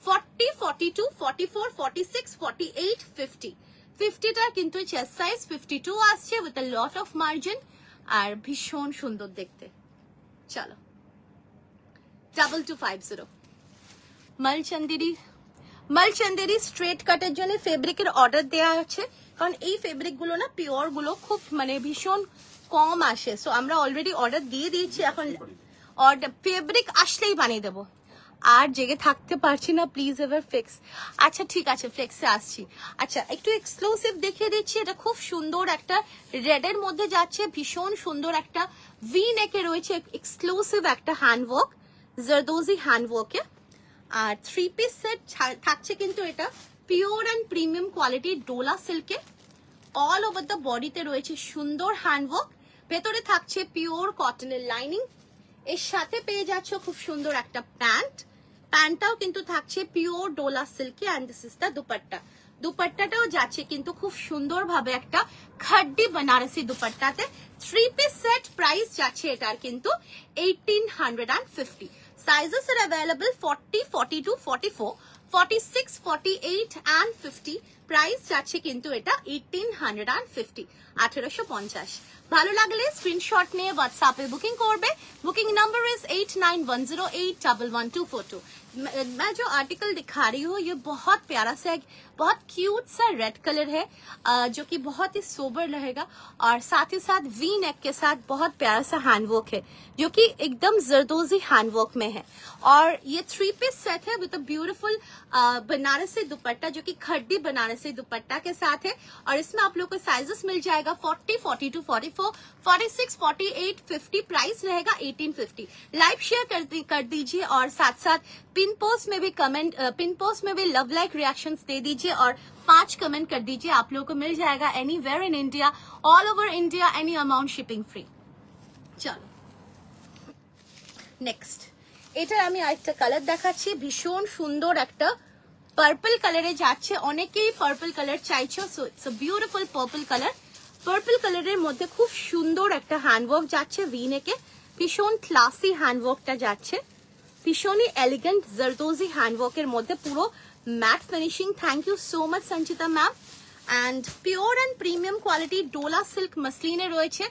40, 42, 44, 46, 48, 50। 50টা কিন্তু চেস্ট সাইজ, 52 আসছে with a lot of margin, আর ভীষণ সুন্দর দেখতে। চলো, 2250। মালচন্দেরি স্ট্রেট কাটের জন্য ফেব্রিকের অর্ডার দেওয়া আছে, কারণ এই ফেব্রিক গুলো না পিওর গুলো খুব মানে ভীষণ কম আসে। সো আমরা অলরেডি অর্ডার দিয়ে দিয়েছি, এখন অর্ডার ফেব্রিক আসলেই বানিয়ে দেবো। আর জেগে থাকতে পারছি না, প্লিজ এভার ফিক্স। আচ্ছা ঠিক আছে, ফ্লেক্সে আসছি। আচ্ছা একটু এক্সক্লুসিভ দেখিয়ে দিচ্ছি। এটা খুব সুন্দর একটা রেড এর মধ্যে যাচ্ছে, ভীষণ সুন্দর একটা ভি নেকে রয়েছে, এক্সক্লুসিভ একটা হ্যান্ডওয়ার্ক, জারদোজি হ্যান্ডওয়ার্কে। আর 3-piece সেট থাকছে কিন্তু এটা পিওর অ্যান্ড প্রিমিয়াম কোয়ালিটির ডোলা সিল্কে। অল ওভার দ্য বডিতে রয়েছে সুন্দর হ্যান্ডওয়ার্ক, ভেতরে থাকছে পিওর কটনের লাইনিং। এর সাথে পেয়ে যাচ্ছ খুব সুন্দর একটা প্যান্ট। প্যান্টটাও কিন্তু থাকছে পিওর ডোলা সিল্কে, and this is the dupatta. দুপাট্টাটাও যাচ্ছে কিন্তু খুব সুন্দর ভাবে একটা খাড্ডি বানারসি দুপাট্টাতে। 3-piece সেট। প্রাইস যাচ্ছে এটার কিন্তু 1850। Sizes are available 40, 42, 44, 46, 48 and 50। প্রাইস যাচ্ছে কিন্তু এটা 1850, 1850। ভালো লাগলে স্ক্রিনশট নিয়ে হোয়াটসঅ্যাপে বুকিং করবে। Booking number is 8910811242। मैं जो आर्टिकल दिखा रही हूँ ये बहुत प्यारा सा, बहुत क्यूट सा रेड कलर है, जो कि बहुत ही सोबर रहेगा, और साथ ही साथ वी नेक के साथ बहुत प्यारा सा हैंडवर्क है, जो कि एकदम जरदोजी हैंडवर्क में है। और ये 3-piece सेट है विद अ ब्यूटीफुल बनारसी दुपट्टा, जो कि खड्डी बनारसी बनारसी दुपट्टा के साथ है और इसमें आप लोग को साइजेस मिल जाएगा 40, 42, 44, 46, 48, 50, प्राइस रहेगा 1850। लाइव शेयर कर दीजिए और साथ साथ पिन पोस्ट में भी कमेंट, पिन पोस्ट में भी लव लाइक रिएक्शंस दे दीजिए और 5 कमेंट कर दीजिए। आप लोगों को मिल जाएगा anywhere in India, all over India, any amount shipping free. चलो नेक्स्ट, এটা আমি আরেকটা কালার দেখাচ্ছি, ভীষণ সুন্দর একটা পার্পল কালারে যাচ্ছে, অনেকেই পার্পল কালার চাইছো, so it's a beautiful purple colour. Purple কালারের মধ্যে খুব সুন্দর একটা হ্যান্ডওয়ার্ক যাচ্ছে ভি নেকে, ভীষণ ক্লাসি হ্যান্ডওয়ার্কটা যাচ্ছে, ভীষণই এলিগেন্ট জারদোজি হ্যান্ডওয়ার্কের মধ্যে পুরো matte finishing. Thank you so much Sanchita ma'am. And pure and premium quality dola silk মাসলিনে রয়েছে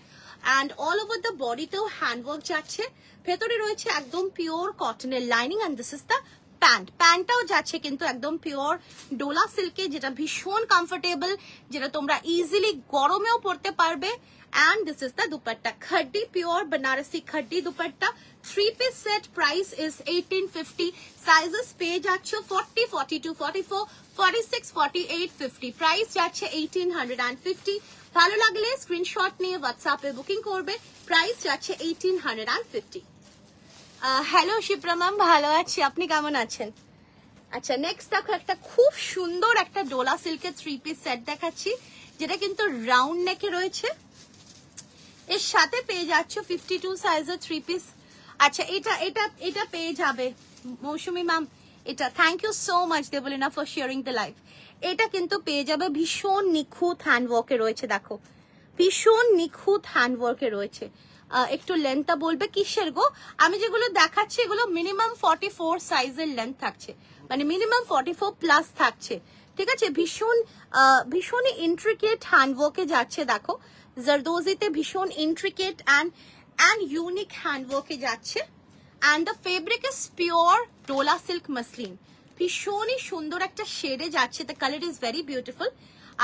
অ্যান্ড অল ওভার দ্য বডিতেও হ্যান্ডওয়ার্ক যাচ্ছে, ভেতরে রয়েছে একদম পিওর কটনের lining and this is the pant. প্যান্টটাও যাচ্ছে কিন্তু একদম পিওর ডোলা সিল্কে, যেটা ভীষণ কমফোর্টেবল, যেটা তোমরা ইজিলি গরমেও পরতে পারবে। And this is the dupatta, khaddi pure Banarasi khaddi dupatta, 3 piece set, price is 1850। Sizes পেয়ে যাচ্ছ 40, 42, 44, 46, 48, 50, প্রাইস যাচ্ছে 1850। ভালো লাগলে স্ক্রিনশট নিয়ে হোয়াটসঅ্যাপে বুকিং করবে, প্রাইস যাচ্ছে 1850। হ্যালো শিপ্রা ম্যাম, ভালো আছি, আপনি কেমন আছেন? আচ্ছা নেক্সট দেখো, একটা খুব সুন্দর একটা ডোলা সিল্কের 3 piece সেট দেখাচ্ছি, যেটা কিন্তু রাউন্ড নেকে রয়েছে, এর সাথে পেয়ে যাচ্ছ 52 সাইজের 3 piece। আচ্ছা এটা পেয়ে যাবে মৌসুমি ম্যাম, এটা thank you so much Debolina for sharing the live. এটা কিন্তু পেয়ে যাবে ভীষণ নিখুঁত হ্যান্ডওয়ার্কে রয়েছে, দেখো ভীষণ নিখুঁত হ্যান্ডওয়ার্কে রয়েছে। একটু লেন্থটা বলবে কিসের গো? আমি যেগুলো দেখাচ্ছি এগুলো মিনিমাম 44 সাইজের লেন্থ থাকছে, মানে মিনিমাম 44 প্লাস থাকছে, ঠিক আছে। ভীষণ ইন্ট্রিকেট হ্যান্ডওয়ার্কে যাচ্ছে, দেখো জারদোজিতে ভীষণ ইন্ট্রিকেট অ্যান্ড ইউনিক হ্যান্ডওয়ার্কে যাচ্ছে। And the fabric is pure dola silk muslin, ভীষণই সুন্দর একটা শেডে যাচ্ছে, the colour is very beautiful.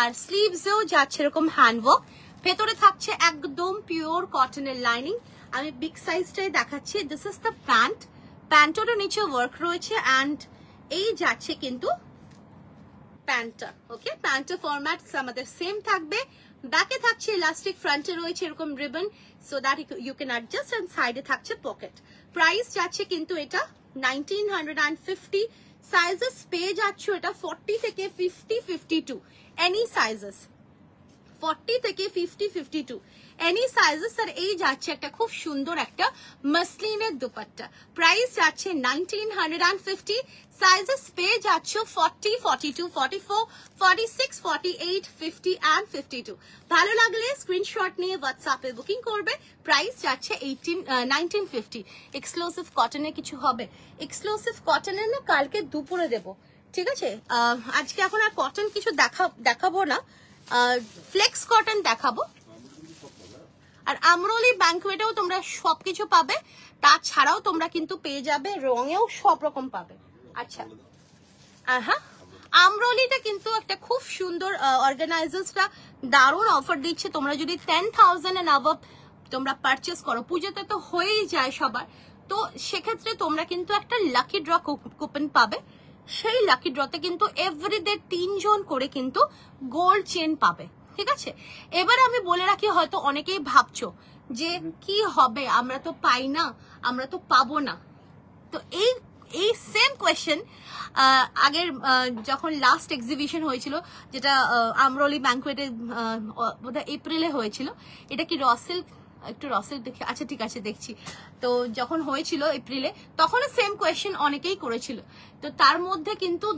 আর স্লিভসেও যাচ্ছে এরকম হ্যান্ডওয়ার্ক, ভেতরে থাকছে একদম পিওর কটনের লাইনিং। আমি বিগ সাইজটাই দেখাচ্ছি, দিস ইজ দ্য প্যান্ট, প্যান্টেরও নিচে ওয়ার্ক রয়েছে অ্যান্ড এই যাচ্ছে কিন্তু প্যান্টটা, ওকে। প্যান্টের ফরম্যাট আমাদের সেম থাকবে, ব্যাকে থাকছে ইলাস্টিক, ফ্রন্টে রয়েছে এরকম ribbon so that you can adjust, and সাইডে থাকছে পকেট। প্রাইস যাচ্ছে কিন্তু এটা 1950। সাইজেস পেয়ে যাচ্ছ এটা 40 থেকে 50, 52, এনি সাইজেস 40 থেকে 50, 52 এনি সাইজেস। আর এই যাচ্ছে একটা খুব সুন্দর একটা মাসলিনের দুপাট্টা, প্রাইস যাচ্ছে 1950। সাইজেস পেয়ে যাচ্ছ 40, 42, 44, 46, 48, 50 and 52। ভালো লাগলে স্ক্রিনশট নিয়ে হোয়াটসঅ্যাপে বুকিং করবে, প্রাইস যাচ্ছে 1950। এক্সক্লুসিভ কটনে কিছু হবে, এক্সক্লুসিভ কটনের না কালকে দুপুরে দেব, ঠিক আছে। আজকে এখন আর কটন কিছু দেখাবো না, ফ্লেক্স কটন দেখাবো। আর আমরোলি ব্যাংকুয়েটেও তোমরা সবকিছু পাবে, তাছাড়াও তোমরা কিন্তু পেয়ে যাবে রঙেও সব রকম পাবে। আচ্ছা হ্যাঁ, আমরোলিটা কিন্তু একটা খুব সুন্দর, অর্গানাইজার্সটা দারুণ অফার দিচ্ছে। তোমরা যদি 10,000 এন্ড অ্যাবভ তোমরা পারচেস করো, পুজোতে তো হয়েই যায় সবার, তো সেক্ষেত্রে তোমরা কিন্তু একটা লাকি ড্র কুপন পাবে। সেই লাকি ড্রতে কিন্তু এভরিডে 3 জন করে কিন্তু গোল্ড চেন পাবে, ঠিক আছে। এবার আমি বলে রাখি, হয়তো অনেকেই ভাবছো যে কি হবে, আমরা তো পাই না, আমরা তো পাবো না। তো এই সেম কোয়েশ্চেন আগের যখন লাস্ট এক্সিবিশন হয়েছিল, যেটা আমরোলি ব্যাংকুয়েটে বোধহয় এপ্রিলে হয়েছিল, এটা কি রসেল, একটু রসেল দেখে, আচ্ছা ঠিক আছে দেখছি। তো যখন হয়েছিল এপ্রিলে, তখন সেম কোয়েশ্চেন অনেকেই করেছিল। তো তার মধ্যে কিন্তু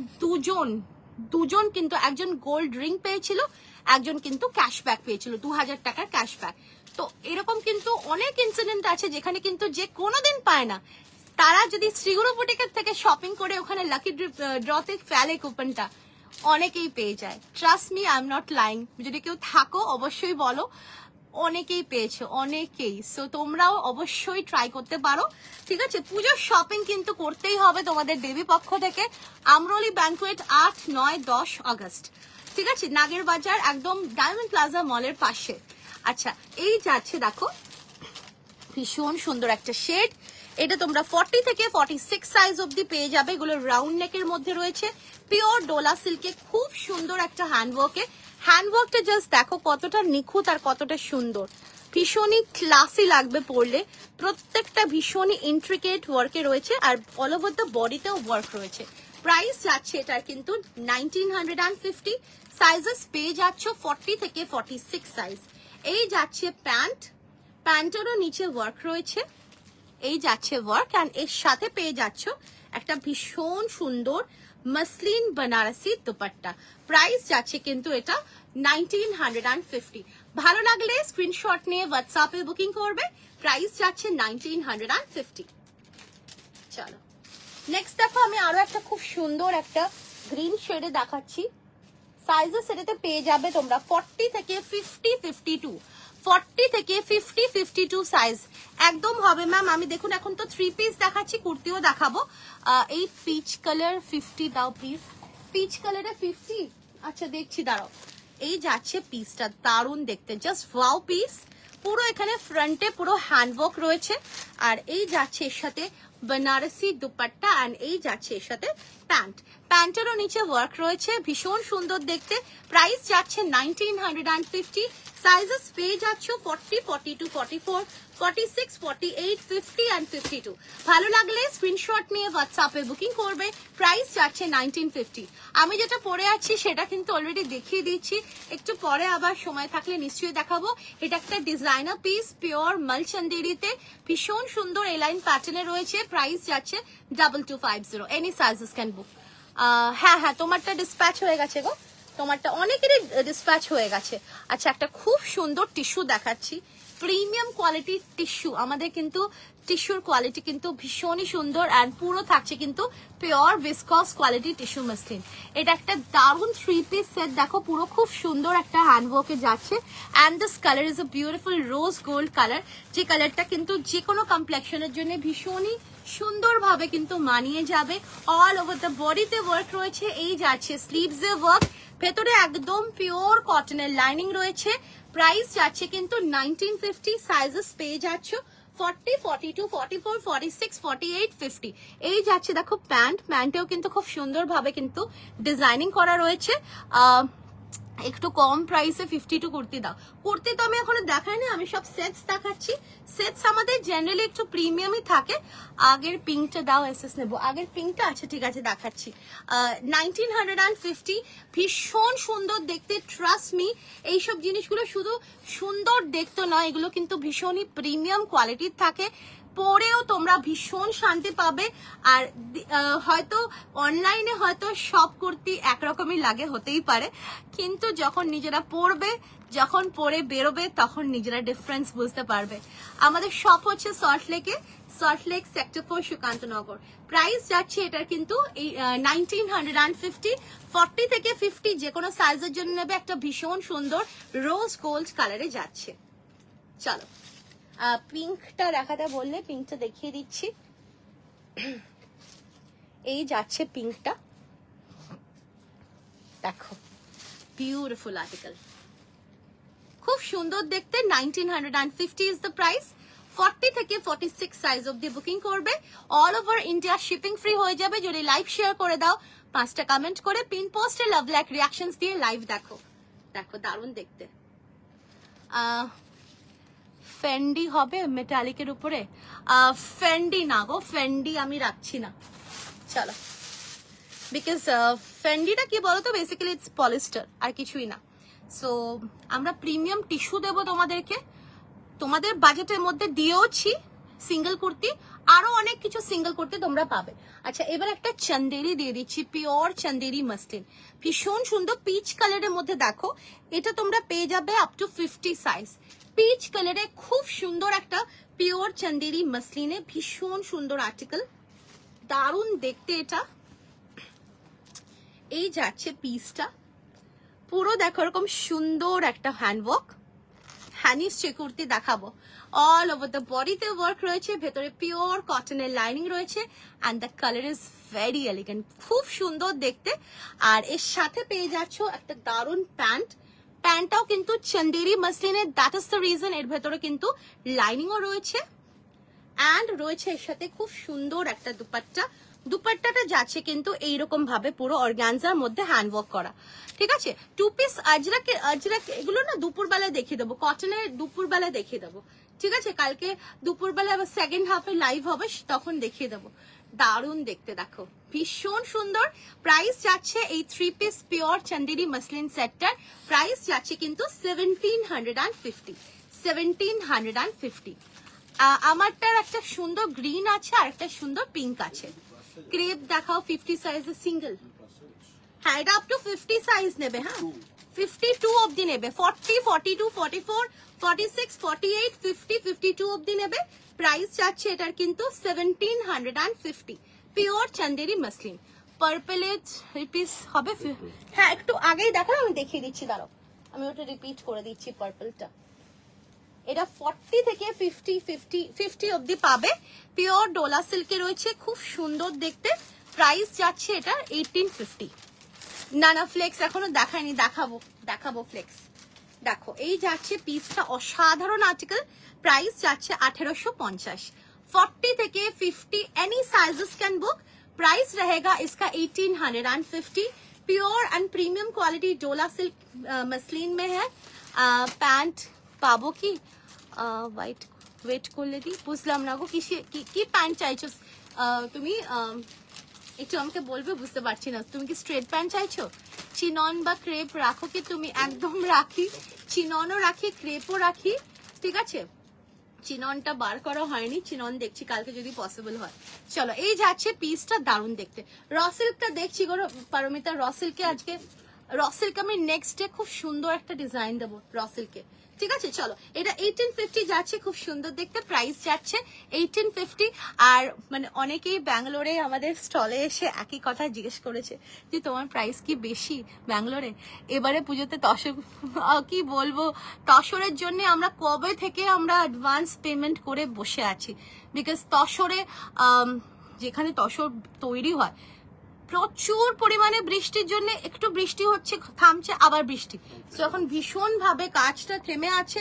দুজন কিন্তু, একজন গোল্ড রিং পেয়েছিল, একজন কিন্তু ক্যাশব্যাক পেয়েছিল, 2000 টাকার ক্যাশব্যাক। তো এরকম কিন্তু অনেক ইনসিডেন্ট আছে যেখানে কিন্তু যে কোনোদিন পায় না, তারা যদি শ্রীগুরু বুটিকের থেকে শপিং করে ওখানে লাকি ড্রতে ফেলে কুপনটা, অনেকেই পেয়ে যায়। Trust me, I am not lying. যদি কেউ থাকো অবশ্যই বলো, অনেকেই পেয়েছে, অনেকেই। সো তোমরাও অবশ্যই ট্রাই করতে পারো, ঠিক আছে। পুজোর শপিং কিন্তু করতেই হবে তোমাদের দেবী পক্ষ থেকে। আমরোলি ব্যাংকুয়েট 8, 9, 10 আগস্ট, ঠিক আছে, নাগের বাজার, একদম ডায়মন্ড প্লাজা মলের পাশে। আচ্ছা এই যাচ্ছে দেখো, ভীষণ সুন্দর একটা শেড, এটা তোমরা 40 থেকে 46 সাইজ অবধি পেয়ে যাবে। এগুলো রাউন্ড নেকের মধ্যে রয়েছে, পিওর ডোলা সিল্কে, খুব সুন্দর একটা হ্যান্ডওয়ার্কে। হ্যান্ডওয়ার্কটা জাস্ট দেখো কতটা নিখুঁত আর কতটা সুন্দর, ভীষণই ক্লাসি লাগবে পরলে। প্রত্যেকটা ভীষণই ইন্ট্রিকেট ওয়ার্কে রয়েছে আর অল ওভার দ্য বডিতেও ওয়ার্ক রয়েছে। প্রাইস যাচ্ছে এটার কিন্তু 1950। সাইজেস পেয়ে যাচ্ছ 40 থেকে 46 সাইজ। এই যাচ্ছে প্যান্ট, প্যান্টেরও নিচে ওয়ার্ক রয়েছে, এই যাচ্ছে ওয়ার্ক, অ্যান্ড এর সাথে পেয়ে যাচ্ছ একটা ভীষণ সুন্দর মসলিন বেনারসি দুপাট্টা। প্রাইস যাচ্ছে কিন্তু এটা 1950। ভালো লাগলে স্ক্রিনশট নিয়ে হোয়াটসঅ্যাপে বুকিং করবে। প্রাইস যাচ্ছে 1950। চলো নেক্সট দেখো, আমি আরো একটা খুব সুন্দর একটা গ্রিন শেডে দেখাচ্ছি। সাইজেস এটাতে পেয়ে যাবে তোমরা 40 থেকে 50, 52। 40 থেকে 50, 52 সাইজ একদম হবে ম্যাম। আমি দেখুন এখন তো 3 পিস দেখাচ্ছি, কুর্তিও দেখাবো। এই পিচ কালার 50 দাও প্লিজ, পিচ কালারে 50। আচ্ছা দেখছি, দাঁড়াও। এই যাচ্ছে পিসটা, দারুণ দেখতে, জাস্ট ওয়াও পিস। পুরো এখানে ফ্রন্টে পুরো হ্যান্ডওয়ার্ক রয়েছে, আর এই যাচ্ছে এর সাথে বেনারসি দুপাট্টা, অ্যান্ড এই যাচ্ছে এর সাথে প্যান্ট। প্যান্টেরও নিচে ওয়ার্ক রয়েছে, ভীষণ সুন্দর দেখতে। প্রাইস যাচ্ছে 1950। সাইজেস পেয়ে যাচ্ছ 40, 42, 44, 46, 48, 50 and 52। ভালো লাগলে স্ক্রিনশট নিয়ে হোয়াটসঅ্যাপে বুকিং করবে। প্রাইস যাচ্ছে 1950। আমি যেটা পরে আছি সেটা কিন্তু অলরেডি দেখিয়ে দিচ্ছি, একটু পরে আবার সময় থাকলে নিশ্চয়ই দেখাবো। এটা একটা ডিজাইনার পিস, পিওর মাল চন্দেরিতে, ভীষণ সুন্দর এলাইন প্যাটার্নে রয়েছে। প্রাইস যাচ্ছে 2250। এনি সাইজেস ক্যান বুক। হ্যাঁ হ্যাঁ, তোমারটা ডিসপ্যাচ হয়ে গেছে গো, তোমারটা অনেকেরই ডিসপ্যাচ হয়ে গেছে। আচ্ছা, একটা খুব সুন্দর টিস্যু দেখাচ্ছি, প্রিমিয়াম কোয়ালিটির টিস্যু। আমাদের কিন্তু টিস্যুর কোয়ালিটি কিন্তু ভীষণই সুন্দর, অ্যান্ড পুরো থাকছে কিন্তু pure viscose quality tissue muslin. এটা একটা দারুণ 3 পিস সেট, দেখো পুরো খুব সুন্দর একটা হ্যান্ডওয়ার্কে যাচ্ছে। And this colour is a beautiful rose gold colour, যে কালারটা কিন্তু যে কোনো কমপ্লেকশনের জন্য ভীষণই সুন্দরভাবে কিন্তু মানিয়ে যাবে। অল ওভার দ্য বডিতে ওয়ার্ক রয়েছে, এই যাচ্ছে স্লিভসে ওয়ার্ক, ভেতরে একদম পিওর কটনের লাইনিং রয়েছে। প্রাইস যাচ্ছে কিন্তু 1950। সাইজেস পেয়ে যাচ্ছ 40, 42, 44, 46, 48, 50। এই যাচ্ছে দেখো প্যান্ট, প্যান্টেও কিন্তু খুব সুন্দরভাবে কিন্তু ডিজাইনিং করা রয়েছে। একটু কম প্রাইসে 52 কুর্তি দাও। কুর্তি তো আমি এখনো দেখাইনি, আমি সব সেটস দেখাচ্ছি। সেটস আমাদের জেনারেলি একটু প্রিমিয়ামই থাকে। আগের পিঙ্কটা দাও, এসএস নেবো। আগের পিঙ্কটা আছে, ঠিক আছে দেখাচ্ছি। 1950, ভীষণ সুন্দর দেখতে। ট্রাস্ট মি, এইসব জিনিসগুলো শুধু সুন্দর দেখতে নয়, এগুলো কিন্তু ভীষণই প্রিমিয়াম কোয়ালিটির থাকে। পরেও তোমরা ভীষণ শান্তি পাবে। আর হয়তো অনলাইনে হয়তো সব কুর্তি একরকমই লাগে, হতেই পারে, কিন্তু যখন নিজেরা পরবে, যখন পরে বেরোবে, তখন নিজেরা ডিফারেন্স বুঝতে পারবে। আমাদের শপ হচ্ছে সল্টলেকে, সল্টলেক সেক্টর 4, সুকান্তনগর। প্রাইস যাচ্ছে এটার কিন্তু 1950। 40 থেকে 50 যে কোনো সাইজের জন্য নেবে। একটা ভীষণ সুন্দর রোজ গোল্ড কালারে যাচ্ছে। চলো পিঙ্কটা দেখাতে বললে পিঙ্কটা দেখিয়ে দিচ্ছি। এই যাচ্ছে পিঙ্কটা, দেখো বিউটিফুল আর্টিকেল, খুব সুন্দর দেখতে। 1950 ইজ দ্য প্রাইস। 40 থেকে 46 সাইজ অব্দি বুকিং করবে। All over India shipping free হয়ে যাবে যদি লাইভ শেয়ার করে দাও, 5টা কমেন্ট করে, পিন পোস্টে লাভ লাইক রিয়াকশনস দিয়ে লাইভ দেখো। দেখো দারুণ দেখতে। ফেন্ডি হবে মেটালিকের উপরে? ফেন্ডি না গো, ফেন্ডি আমি রাখছি না। চলো, বিকজ ফেন্ডিটা কি বলতো, বেসিক্যালি ইটস পলিস্টার, আর কিছুই না। সো আমরা প্রিমিয়াম টিস্যু দেবো তোমাদেরকে, তোমাদের বাজেটের মধ্যে দিয়েওছি সিঙ্গেল কুর্তি, আরো অনেক কিছু সিঙ্গেল কুর্তি তোমরা পাবে। আচ্ছা, এবার একটা চন্দেরি দিয়ে দিচ্ছি, পিওর চন্দেরি মসলিন, ভীষণ সুন্দর পিচ কালারের মধ্যে। দেখো এটা তোমরা পেয়ে যাবে আপ টু 50 সাইজ। পিচ কালারে খুব সুন্দর একটা পিওর চন্দেরি মসলিনে, ভীষণ সুন্দর আর্টিকেল, দারুণ দেখতে এটা। এই যাচ্ছে পিসটা, পুরো দেখো এরকম সুন্দর একটা হ্যান্ডওয়ার্ক, হ্যানিস যে কুর্তি দেখাবো। অল ওভার দ্য বডিতে ওয়ার্ক রয়েছে, ভেতরে পিওর কটনের লাইনিং রয়েছে, and the colour is very elegant, খুব সুন্দর দেখতে। আর এর সাথে পেয়ে যাচ্ছ একটা দারুণ প্যান্ট, প্যান্টটাও কিন্তু চন্দেরি মসলিনের, দ্যাট ইজ দ্য রিজন। এর ভেতরে কিন্তু লাইনিংও রয়েছে, অ্যান্ড রয়েছে এর সাথে খুব সুন্দর একটা দুপাট্টা। দুপাট্টাটা যাচ্ছে কিন্তু এইরকম ভাবে পুরো অর্গানজার মধ্যে হ্যান্ডওয়ার্ক করা, ঠিক আছে। 2 পিস আজরাকে এগুলো না দুপুরবেলায় দেখিয়ে দেবো, কটনের দুপুরবেলায় দেখিয়ে দেবো, ঠিক আছে। কালকে দুপুরবেলা আবার সেকেন্ড হাফে লাইভ হবে, তখন দেখিয়ে দেবো। দারুণ দেখতে, দেখো ভীষণ সুন্দর। প্রাইস যাচ্ছে এই 3 পিস পিওর চান্দেরি মাসলিন সেটটার প্রাইস যাচ্ছে কিন্তু 1750। 1750। আমারটার একটা সুন্দর গ্রিন আছে আর একটা সুন্দর পিঙ্ক আছে। ক্রেপ দেখাও 50 সাইজের সিঙ্গেল। হ্যাঁ, এটা আপ টু 50 সাইজ নেবে। হ্যাঁ, 52 অবধি নেবে। 40, 42, 44, 46, 48, 50, 52 অবধি নেবে। প্রাইস যাচ্ছে এটার কিন্তু 1750। Pure Chanderi muslin. পার্পেলের পিস হবে। হ্যাঁ, একটু আগেই দেখো, আমি দেখিয়ে দিচ্ছি, দাঁড়াও আমি ওটা রিপিট করে দিচ্ছি। পার্পলটা এটা 40 থেকে 50 অবধি পাবে। পিওর ডোলা সিল্কে রয়েছে, খুব সুন্দর দেখতে। প্রাইস যাচ্ছে এটা 1850। না ফ্লেক্স এখনো দেখায়নি, দেখাবো ফ্লেক্স। দেখো এই যাচ্ছে পিসটা, অসাধারণ আর্টিকেল। প্রাইস যাচ্ছে 1850। 40 থেকে 50 any sizes can book. Price रहेगा इसका 1850। प्योर एंड प्रीमियम क्वालिटी डोला सिल्क मसलिन में है। पैंट पाबो की হোয়াইট ওয়েট করলে দি, বুঝলাম না গো কি প্যান্ট চাইছো তুমি, একটু আমাকে বলবে, বুঝতে পারছি না। তুমি কি স্ট্রেট প্যান্ট চাইছো? চিনন বা ক্রেপ রাখো কি তুমি? একদম রাখি, চিননও রাখি, ক্রেপও রাখি, ঠিক আছে। চিননটা বার করা হয়নি, চিনন দেখছি কালকে যদি পসিবল হয়। চলো এই যাচ্ছে পিসটা, দারুণ দেখতে। র সিল্কটা দেখছি গো পারমিতা, র সিল্কে আজকে র সিল্ক আমি নেক্সট ডে খুব সুন্দর একটা ডিজাইন দেবো র সিল্কে, ঠিক আছে। চলো এটা 1850 যাচ্ছে, খুব সুন্দর দেখতে। প্রাইস যাচ্ছে 1850। আর মানে অনেকেই ব্যাঙ্গালোরে আমাদের স্টলে এসে একই কথা জিজ্ঞেস করেছে যে তোমার প্রাইস কি বেশি ব্যাঙ্গালোরে? এবারে পুজোতে তসর, কি বলবো, তসরের জন্য আমরা কবে থেকে আমরা অ্যাডভান্স পেমেন্ট করে বসে আছি। বিকজ তসরে যেখানে তসর তৈরি হয় প্রচুর পরিমাণে বৃষ্টির জন্য, একটু বৃষ্টি হচ্ছে থামছে আবার বৃষ্টি, যখন ভীষণ ভাবে কাজটা থেমে আছে।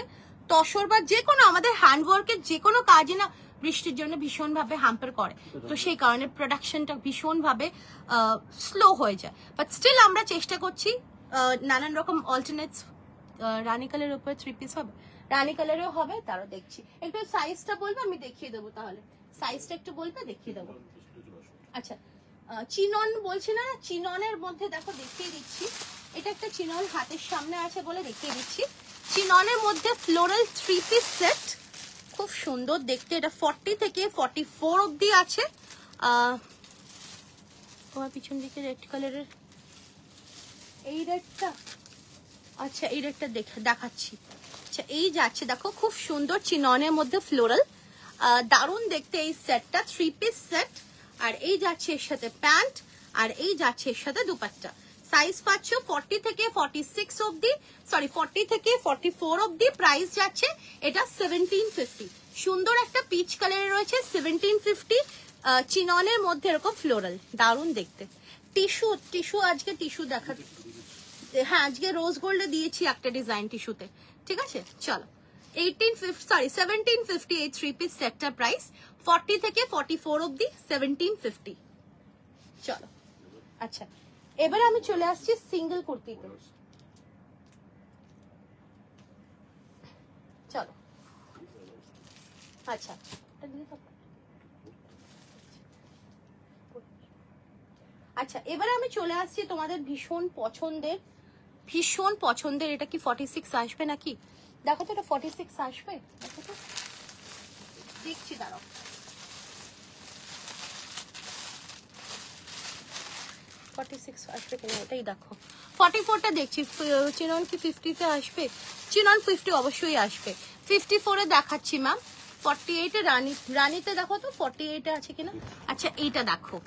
তসর বা যে কোনো আমাদের হ্যান্ডওয়ার্কের যে কোনো কাজই না বৃষ্টির জন্য ভীষণ ভাবে হ্যাম্পার করে, তো সেই কারণে প্রোডাকশনটা ভীষণ ভাবে স্লো হয়ে যায়। বাট স্টিল আমরা চেষ্টা করছি নানান রকম অল্টারনেটস। রানী কালারের উপরে 3 পিস হবে, রানী কালারেও হবে, তারও দেখছি। একটু সাইজটা বলবে, আমি দেখিয়ে দেবো। তাহলে সাইজটা একটু বলবে, দেখিয়ে দেবো। আচ্ছা, চিনন বলছি না, চিননের মধ্যে দেখো দেখিয়ে দিচ্ছি। এটা একটা চিনন হাতের সামনে আছে বলে দেখিয়ে দিচ্ছি। চিননের মধ্যে ফ্লোরাল 3 পিস সেট, খুব সুন্দর দেখতে। এটা 40 থেকে 44 অবধি আছে। তোমার পিছন দিকে রেড কালারের এই রেডটা, আচ্ছা এই রেডটা দেখাচ্ছি। আচ্ছা এই যাচ্ছে, দেখো খুব সুন্দর চিননের মধ্যে ফ্লোরাল, দারুণ দেখতে এই সেটটা। 3 পিস সেট। আর এই যাচ্ছে এর সাথে প্যান্ট, আর এই যাচ্ছে এর সাথে দুপাট্টা। সাইজ পাচ্ছ 40 থেকে 46 অবধি, সরি 40 থেকে 44 অবধি। প্রাইস যাচ্ছে এটা 1750। সুন্দর একটা পিচ কালারে রয়েছে, 1750। চিননের মধ্যে এরকম ফ্লোরাল, দারুণ দেখতে। টিস্যু আজকে টিস্যু দেখা, হ্যাঁ আজকে রোজ গোল্ডে দিয়েছি একটা ডিজাইন টিস্যুতে, ঠিক আছে। চলো 1750 এই 3 পিস সেটটা প্রাইস। 40 থেকে 44 অবধি 1750। চলো আচ্ছা, এবারে আমি চলে আসছি সিঙ্গেল কুর্তিতে। চলো আচ্ছা, আচ্ছা এবারে আমি চলে আসছি তোমাদের ভীষণ পছন্দের, এটা কি 46 আসবে নাকি? দেখো তো এটা 46 আসবে, দেখো তো, দেখছি দাঁড়াও। আসবে কিনা এটাই দেখো। 44টা দেখছি। চিনন কি 50-তে আসবে? চিনন 50 অবশ্যই আসবে। 54-এ দেখাচ্ছি ম্যাম। 48-এ রানীতে দেখো তো 48-এ আছে কিনা। আচ্ছা এইটা দেখো,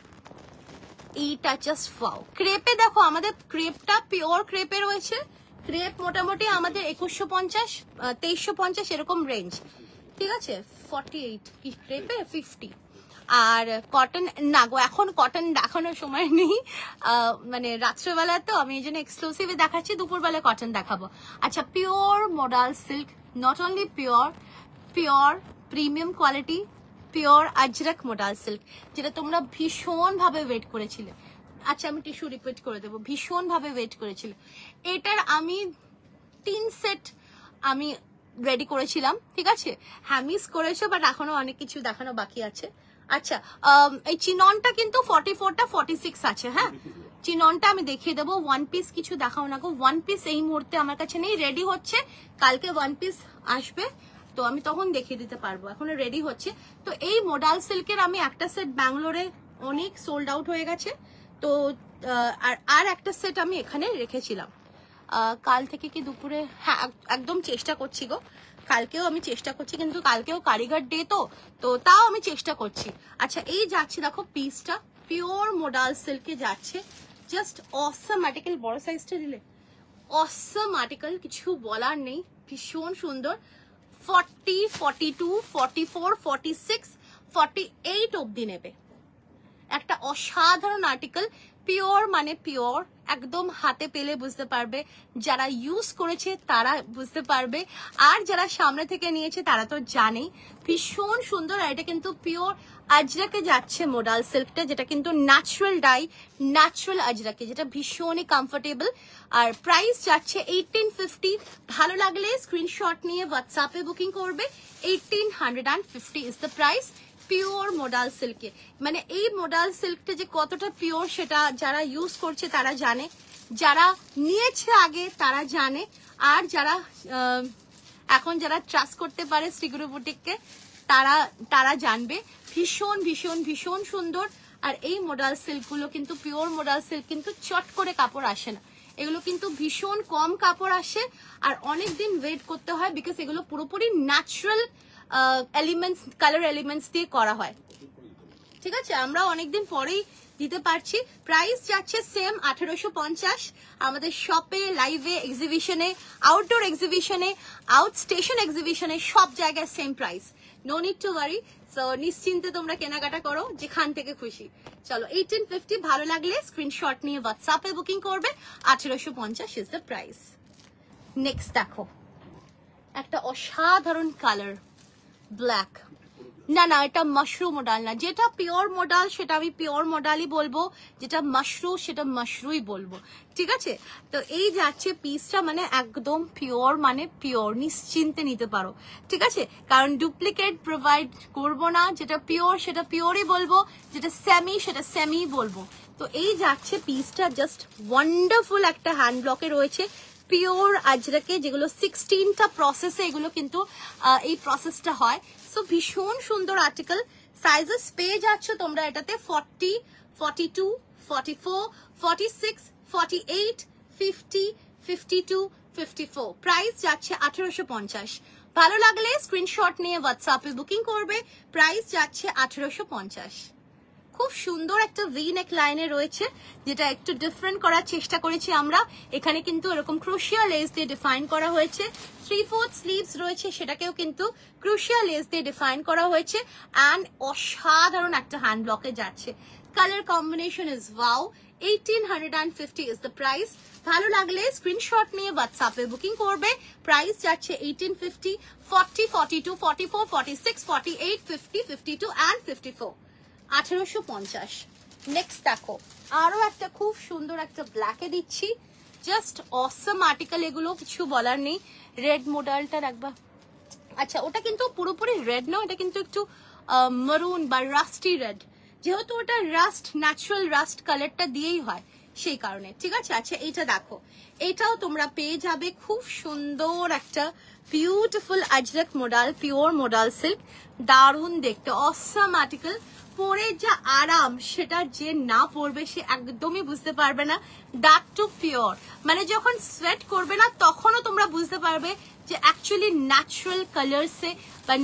এইটা জাস্ট ওয়াও। ক্রেপে দেখো, আমাদের ক্রেপটা পিওর ক্রেপে রয়েছে। ক্রেপ মোটামুটি আমাদের 2150 2350 এরকম রেঞ্জ, ঠিক আছে। 48 কি ক্রেপে 50। আর কটন না গো, এখন কটন দেখানোর সময় নেই, মানে রাত্রেবেলা তো আমি এই জন্য এক্সক্লুসিভে দেখাচ্ছি, দুপুরবেলা কটন দেখাবো। আচ্ছা pure modal silk, not only pure premium quality, pure Ajrak modal silk, যেটা তোমরা ভীষণ ভাবে ওয়েট করেছিলে। আচ্ছা আমি টিস্যু রিপিট করে দেবো, ভীষণ ভাবে ওয়েট করেছিল। এটার আমি 3 সেট আমি রেডি করেছিলাম, ঠিক আছে, হ্যাঁ মিস করেছো, বাট এখনো অনেক কিছু দেখানো বাকি আছে। আচ্ছা এই চিননটা কিন্তু 44টা 46 আছে, হ্যাঁ চিননটা আমি দেখিয়ে দেবো। ওয়ান পিস কিছু দেখাও না গো, ওয়ান পিস এই মুহূর্তে আমার কাছে নেই, রেডি হচ্ছে, কালকে ওয়ান পিস আসবে তো আমি তখন দেখিয়ে দিতে পারবো, এখন রেডি হচ্ছে। তো এই মোডাল সিল্কের আমি একটা সেট ব্যাঙ্গালোরে অনেক সোল্ড আউট হয়ে গেছে, তো আর একটা সেট আমি এখানে রেখেছিলাম। কাল থেকে কি দুপুরে, হ্যাঁ একদম চেষ্টা করছি গো, কালকেও আমি চেষ্টা করছি, কিন্তু কালকেও কারিগর ডে তো তাও আমি চেষ্টা করছি। আচ্ছা এই যাচ্ছে দেখো পিসটা পিওর মোডাল সিল্কে যাচ্ছে, জাস্ট অসম আর্টিকেল, বড় সাইজটা দিলে অসম আর্টিকেল, কিছু বলার নেই, ভীষণ সুন্দর। 40, 42, 44, 46, 48 অবধি নেবে, একটা অসাধারণ আর্টিকেল, পিওর মানে পিওর, একদম হাতে পেলে বুঝতে পারবে, যারা ইউজ করেছে তারা বুঝতে পারবে, আর যারা সামনে থেকে নিয়েছে তারা তো জানেই, ভীষণ সুন্দর। আর এটা কিন্তু পিওর আজরাকে যাচ্ছে মোডাল সিল্কটা, যেটা কিন্তু ন্যাচারাল ডাই, ন্যাচারাল আজরাকে, যেটা ভীষণই কমফোর্টেবল। আর প্রাইস যাচ্ছে 1850। ভালো লাগলে স্ক্রিনশট নিয়ে হোয়াটসঅ্যাপে বুকিং করবে, 1850 is the price. Pure modal সিল্কে, মানে এই মোডাল সিল্কটা যে কতটা পিওর সেটা যারা ইউজ করছে তারা জানে, যারা নিয়েছে আগে তারা জানে, আর যারা এখন যারা ট্রাস্ট করতে পারে শ্রীগুরু বুটিককে তারা জানবে। ভীষণ ভীষণ ভীষণ সুন্দর। আর এই মোডাল সিল্কগুলো কিন্তু পিওর মোডাল সিল্ক, কিন্তু চট করে কাপড় আসে না, এগুলো কিন্তু ভীষণ কম কাপড় আসে, আর অনেক দিন ওয়েট করতে হয়, বিকজ এগুলো পুরোপুরি ন্যাচারাল এলিমেন্টস, কালার এলিমেন্টস দিয়ে করা হয়, ঠিক আছে, আমরা অনেকদিন পরেই দিতে পারছি। প্রাইস যাচ্ছে সেম 1850 আমাদের শপে, লাইভে, এক্সিবিশনে, আউটডোর এক্সিবিশনে, আউট স্টেশন এক্সিবিশনে, সব জায়গায় same price, no need to worry. So নিশ্চিন্তে তোমরা কেনাকাটা করো যেখান থেকে খুশি। চলো 1850, ভালো লাগলে স্ক্রিনশট নিয়ে হোয়াটসঅ্যাপে বুকিং করবে, 1850 ইজ দ্য প্রাইস। নেক্সট দেখো একটা অসাধারণ কালার, ব্ল্যাক, না না এটা মাশরুম মোডাল না, যেটা পিওর মোডাল সেটা আমি পিওর মোডালই বলবো, যেটা মাশরু সেটা মাশরুই বলবো, ঠিক আছে। তো এই যাচ্ছে পিসটা, মানে একদম পিওর, মানে পিওর, নিশ্চিন্তে নিতে পারো, ঠিক আছে, কারণ ডুপ্লিকেট প্রোভাইড করবো না, যেটা পিওর সেটা পিওরই বলবো, যেটা সেমি সেটা সেমি বলবো। তো এই যাচ্ছে পিসটা, জাস্ট ওয়ান্ডারফুল একটা হ্যান্ড ব্লকে রয়েছে, পিওর আজরাকে, যেগুলো 16টা প্রসেসে এগুলো কিন্তু এই প্রসেসটা হয়। সো ভীষণ সুন্দর আর্টিকেল, সাইজেস পেয়ে যাচ্ছ তোমরা এটাতে 40, 42, 44, 46, 48, 50, 52, 54। প্রাইস যাচ্ছে 1850। ভালো লাগলে স্ক্রিনশট নিয়ে হোয়াটসঅ্যাপে বুকিং করবে, প্রাইস যাচ্ছে 1850। খুব সুন্দর একটা ভি নেক লাইনে রয়েছে, যেটা একটু ডিফারেন্ট করার চেষ্টা করেছি আমরা। এখানে কিন্তু এরকম ক্রুশিয়া লেস দিয়ে ডিফাইন করা হয়েছে, 3/4 স্লিভস রয়েছে, সেটাকেও কিন্তু ক্রুশিয়া লেস দিয়ে ডিফাইন করা হয়েছে, অ্যান্ড অসাধারণ একটা হ্যান্ড ব্লকে যাচ্ছে। Colour combination is wow. 1850 is the price. ভালো লাগলে স্ক্রিনশট নিয়ে হোয়াটসঅ্যাপে বুকিং করবে, প্রাইস যাচ্ছে 1850, 40, 42, 44, 46, 48, 50, 52 অ্যান্ড 54, 1850। নেক্সট দেখো আরো একটা খুব সুন্দর একটা ব্ল্যাকে দিচ্ছি, জাস্ট অসম আর্টিকেল, এগুলো কিছু বলার নেই। রেড মডেলটার একবার, আচ্ছা ওটা কিন্তু পুরোপুরি রেড না, এটা কিন্তু একটু মারুন বা রাস্টি রেড, যেহেতু ওটা রাস্ট, ন্যাচারাল রাস্ট কালারটা দিয়েই হয় সেই কারণে, ঠিক আছে। আচ্ছা এইটা দেখো, এটাও তোমরা পেয়ে যাবে, খুব সুন্দর একটা beautiful Ajrak modal, pure modal silk, দারুণ দেখতে, অসম আর্টিকেল, পরে যা আরাম সেটা যে না পরবে সে একদমই বুঝতে পারবে না। দ্যাট টু পিওর, মানে যখন সোয়েট করবে না তখনও তোমরা বুঝতে পারবে যে অ্যাকচুয়ালি ন্যাচারাল কালার্সে বা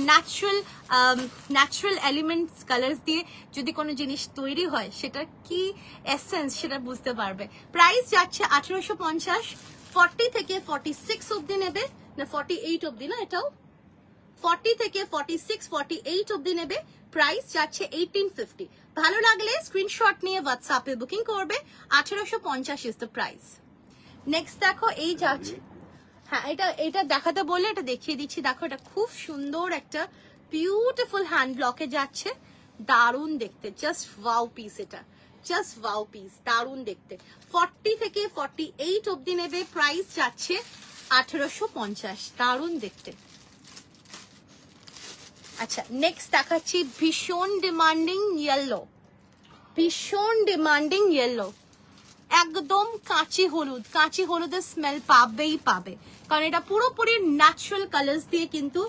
ন্যাচারাল এলিমেন্টস কালার্স দিয়ে যদি কোনো জিনিস তৈরি হয় সেটা কি এসেন্স সেটা বুঝতে পারবে। প্রাইস যাচ্ছে 1850। 40 থেকে 46 অব্দি নেবে, না 48 অব্দি না, এটাও 40 থেকে 46, 48 অব্দি নেবে, প্রাইস যাচ্ছে 1850। ভালো লাগলে স্ক্রিনশট নিয়ে হোয়াটসঅ্যাপে বুকিং করবে, 1850 ইজ দ্য প্রাইস। নেক্সট দেখো এই যাচ্ছে, হ্যাঁ এটা দেখাতে বললে এটা দেখিয়ে দিচ্ছি। দেখো এটা খুব সুন্দর একটা বিউটিফুল হ্যান্ড ব্লকে যাচ্ছে, দারুণ দেখতে, জাস্ট ওয়াও পিস, এটা জাস্ট ওয়াও পিস, দারুণ দেখতে। 40 থেকে 48 অবধি নেবে, প্রাইস যাচ্ছে 1850, দারুণ দেখতে। আচ্ছা, নেক্সট দেখাচ্ছি ভীষণ ডিমান্ডিং ইয়েলো, ভীষণ ডিমান্ডিং ইয়েলো, একদম কাঁচি হলুদ, কাঁচি হলুদের স্মেল পাবেই পাবে, কারণ এটা পুরোপুরি ন্যাচারাল কালার্স দিয়ে কিন্তু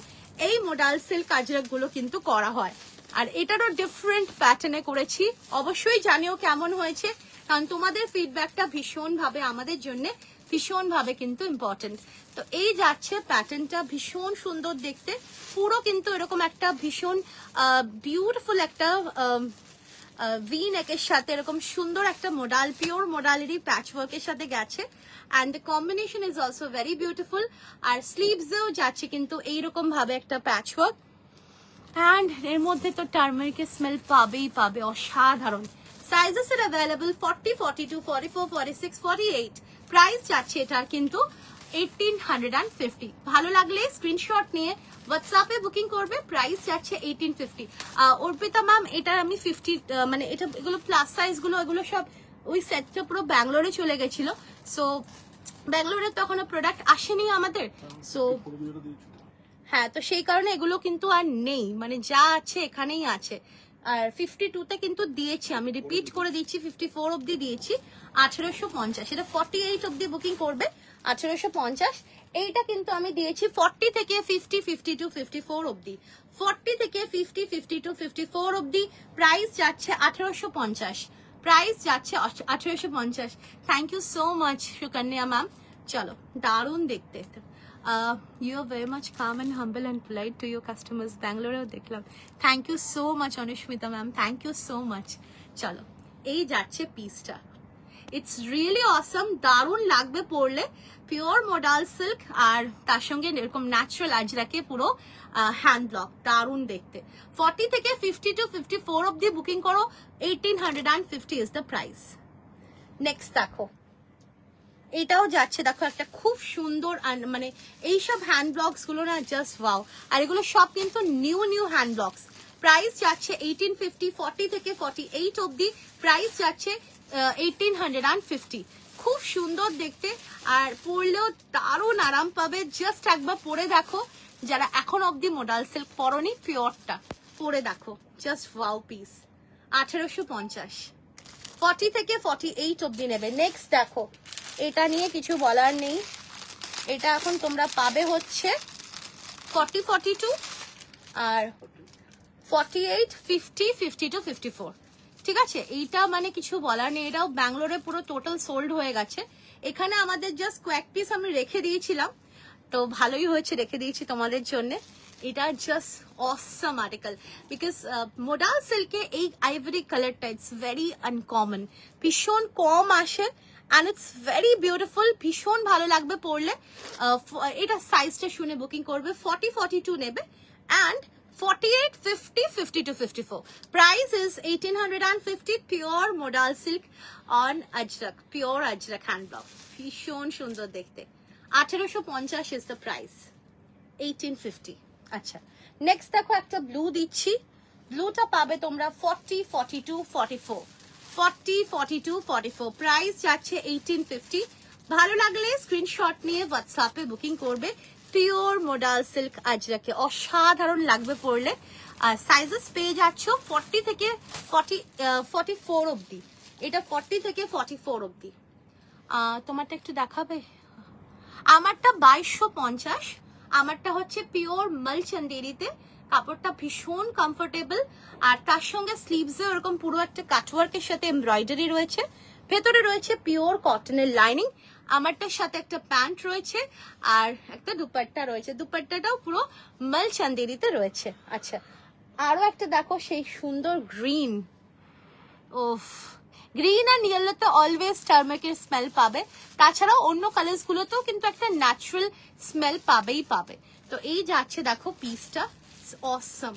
এই মোডাল সিল্ক আজরাক গুলো কিন্তু করা হয়। আর এটারও ডিফারেন্ট প্যাটার্নে করেছি, অবশ্যই জানিও কেমন হয়েছে, কারণ তোমাদের ফিডব্যাকটা ভীষণ ভাবে আমাদের জন্য ভীষণ ভাবে কিন্তু ইম্পর্টেন্ট। তো এই যাচ্ছে প্যাটার্নটা, ভীষণ সুন্দর দেখতে, পুরো কিন্তু এরকম একটা ভীষণ বিউটিফুল একটা ভি নেকের সাথে এরকম সুন্দর একটা মোডাল, পিওর মোডালেরই প্যাচ ওয়ার্কের সাথে গেছে, and the combination is also very beautiful. আর স্লিভসেও যাচ্ছে কিন্তু এইরকম ভাবে একটা প্যাচ ওয়ার্ক, অ্যান্ড এর মধ্যে তো টার্মারিকের স্মেল পাবেই পাবে, অসাধারণ। সাইজেস এর অ্যাভেলেবল 40, 42, 44, 46, 48, প্রাইস যাচ্ছে এটার কিন্তু 1850। ভালো লাগলে স্ক্রিনশট নিয়ে হোয়াটসঅ্যাপে বুকিং করবে, প্রাইস যাচ্ছে 1850। অর্পিতা ম্যাম, এটা আমি 50 মানে এটা এগুলো প্লাস সাইজ গুলো, এগুলো সব ওই সেটটা পুরো ব্যাঙ্গালোরে চলে গেছিল, সো ব্যাঙ্গালোরে তখন প্রোডাক্ট আসেনি আমাদের, সো হ্যাঁ, তো সেই কারণে এগুলো কিন্তু আর নেই, মানে যা আছে এখানেই আছে। আর 52তে কিন্তু দিয়েছি, আমি রিপিট করে দিচ্ছি, 54 অবধি দিয়েছি 1850, এটা 48 অবধি বুকিং করবে 1850। এইটা কিন্তু আমি দিয়েছি 40 থেকে 50, 52, 54 অবধি, 40 থেকে 50, 52, 54 অবধি, প্রাইস যাচ্ছে 1850, প্রাইস যাচ্ছে 1850। Thank you so much Sukanya ma'am, চলো দারুণ দেখতে। You are very much calm and humble and polite to your customers. Bangalore দেখলাম, thank you so much Anushmita ma'am, thank you so much। চলো এই যাচ্ছে পিসটা, ইটস রিয়েলি অসম, দারুণ লাগবে পরলে, পিওর মোডাল সিল্ক আর তার সঙ্গে এরকম ন্যাচারাল আজরাকে পুরো হ্যান্ড ব্লক, দারুণ দেখতে। 40 থেকে 50 to 54 অবধি বুকিং করো, 1850 ইজ দ্য প্রাইস। নেক্সট দেখো, এটাও যাচ্ছে, দেখো একটা খুব সুন্দর, মানে এইসব হ্যান্ড ব্লকস গুলো না জাস্ট ওয়াও, আর এগুলো সব কিন্তু new new hand blocks, price যাচ্ছে 1850। 40 থেকে 48 অবধি, প্রাইস যাচ্ছে 1850, খুব সুন্দর দেখতে, আর পরলেও দারুণ আরাম পাবে। জাস্ট একবার পরে দেখো, যারা এখন অবধি মোডাল সিল্ক পরনি পিওরটা, পরে দেখো, জাস্ট ওয়াও পিস, 1850। 40 থেকে 48 অবধি নেবে। নেক্সট দেখো, এটা নিয়ে কিছু বলার নেই, এটা এখন তোমরা পাবে হচ্ছে 40, 42 আর 48, 50, 50 to 54, ঠিক আছে? এইটা মানে কিছু বলার নেই, এটাও ব্যাঙ্গালোরে পুরো টোটাল সোল্ড হয়ে গেছে। এখানে আমাদের জাস্ট কয়েক পিস আমি রেখে দিয়েছিলাম, তো ভালোই হয়েছে রেখে দিয়েছি তোমাদের জন্য। এটা just awesome article, because modal সিল্কে এই আইভরি কালারটা ইটস ভেরি আনকমন, ভীষণ কম আসে, and it's very beautiful, ভীষণ ভালো লাগবে পরলে। এটা সাইজটা শুনে বুকিং করবে, 40, 42 নেবে, and 48, 50, 50 to 54. Price is 1850, pure modal silk on ajrak, pure ajrak hand block, ভীষণ সুন্দর দেখতে। 1850 is the price, 1850। আচ্ছা, নেক্সট দেখো একটা ব্লু দিচ্ছি, ব্লুটা পাবে তোমরা 40, 42, 44, 40, 42, 44, প্রাইস যাচ্ছে 1850। ভালো লাগলে স্ক্রিনশট নিয়ে হোয়াটসঅ্যাপে বুকিং করবে, পিওর মোডাল সিল্ক আজরাকে, অসাধারণ লাগবে পরলে। আর সাইজেস পেয়ে যাচ্ছ 40 থেকে 44 অবধি, এটা 40 থেকে 44 অবধি। তোমারটা একটু দেখাবে, আমারটা 2250, আমারটা হচ্ছে পিওর মাল চন্দেরিতে, কাপড়টা ভীষণ কমফোর্টেবল, আর তার সঙ্গে স্লিভসে এরকম পুরো একটা কাটওয়ার্কের সাথে এমব্রয়ডারি রয়েছে, ভেতরে রয়েছে পিওর কটনের লাইনিং, আমারটার সাথে একটা প্যান্ট রয়েছে আর একটা দুপাট্টা রয়েছে, দুপাট্টাটাও পুরো মাল চন্দেরিতে রয়েছে। আচ্ছা, আরো একটা দেখো, সেই সুন্দর গ্রিন, ওফ, গ্রিন আর ইয়েলোতে অলওয়েজ টার্মারিকের স্মেল পাবে, তাছাড়াও অন্য কালার্স গুলোতেও কিন্তু একটা ন্যাচারাল স্মেল পাবেই পাবে। তো এই যাচ্ছে দেখো পিসটা, অসম,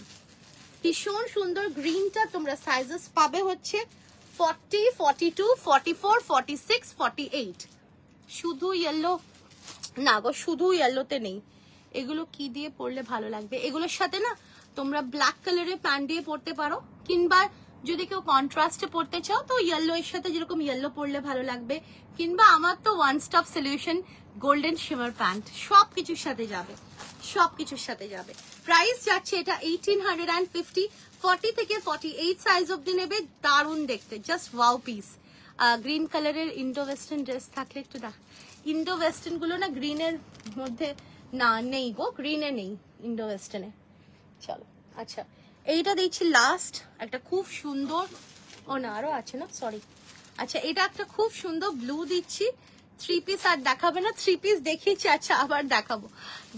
ভীষণ সুন্দর। গ্রিনটা তোমরা সাইজেস পাবে হচ্ছে 40, 42, 44, 46, 48। শুধু ইয়েলো না গো, শুধু ইয়েলোতে নেই, এগুলো কি দিয়ে পরলে ভালো লাগবে, এগুলোর সাথে না তোমরা ব্ল্যাক কালারের প্যান্ট দিয়ে পরতে পারো, কিংবা যদি কেউ কন্ট্রাস্টে পরতে চাও তো ইয়েলো এর সাথে যেরকম ইয়েলো পরলে ভালো লাগবে, কিংবা আমার তো one stop solution golden shimmer pant, সবকিছুর সাথে যাবে, সবকিছুর সাথে যাবে। প্রাইস যাচ্ছে এটা 1850, 40 থেকে 48 সাইজ অব্দি নেবে। দারুণ দেখতে, জাস্ট ওয়াও পিস। গ্রিন কালারের ইন্ডো ওয়েস্টার্ন ড্রেস থাকলে একটু দেখ। ইন্ডো ওয়েস্টার্ন গুলো না গ্রিনের মধ্যে না নেই গো, গ্রিনে নেই ইন্ডো ওয়েস্টার্নে। চলো আচ্ছা, এইটা দিচ্ছি লাস্ট, একটা খুব সুন্দর, ও না আরো আছে না, সরি। আচ্ছা এটা একটা খুব সুন্দর ব্লু দিচ্ছি, 3 পিস আর দেখাবে না, 3 পিস দেখিয়েছি, আচ্ছা আবার দেখাবো।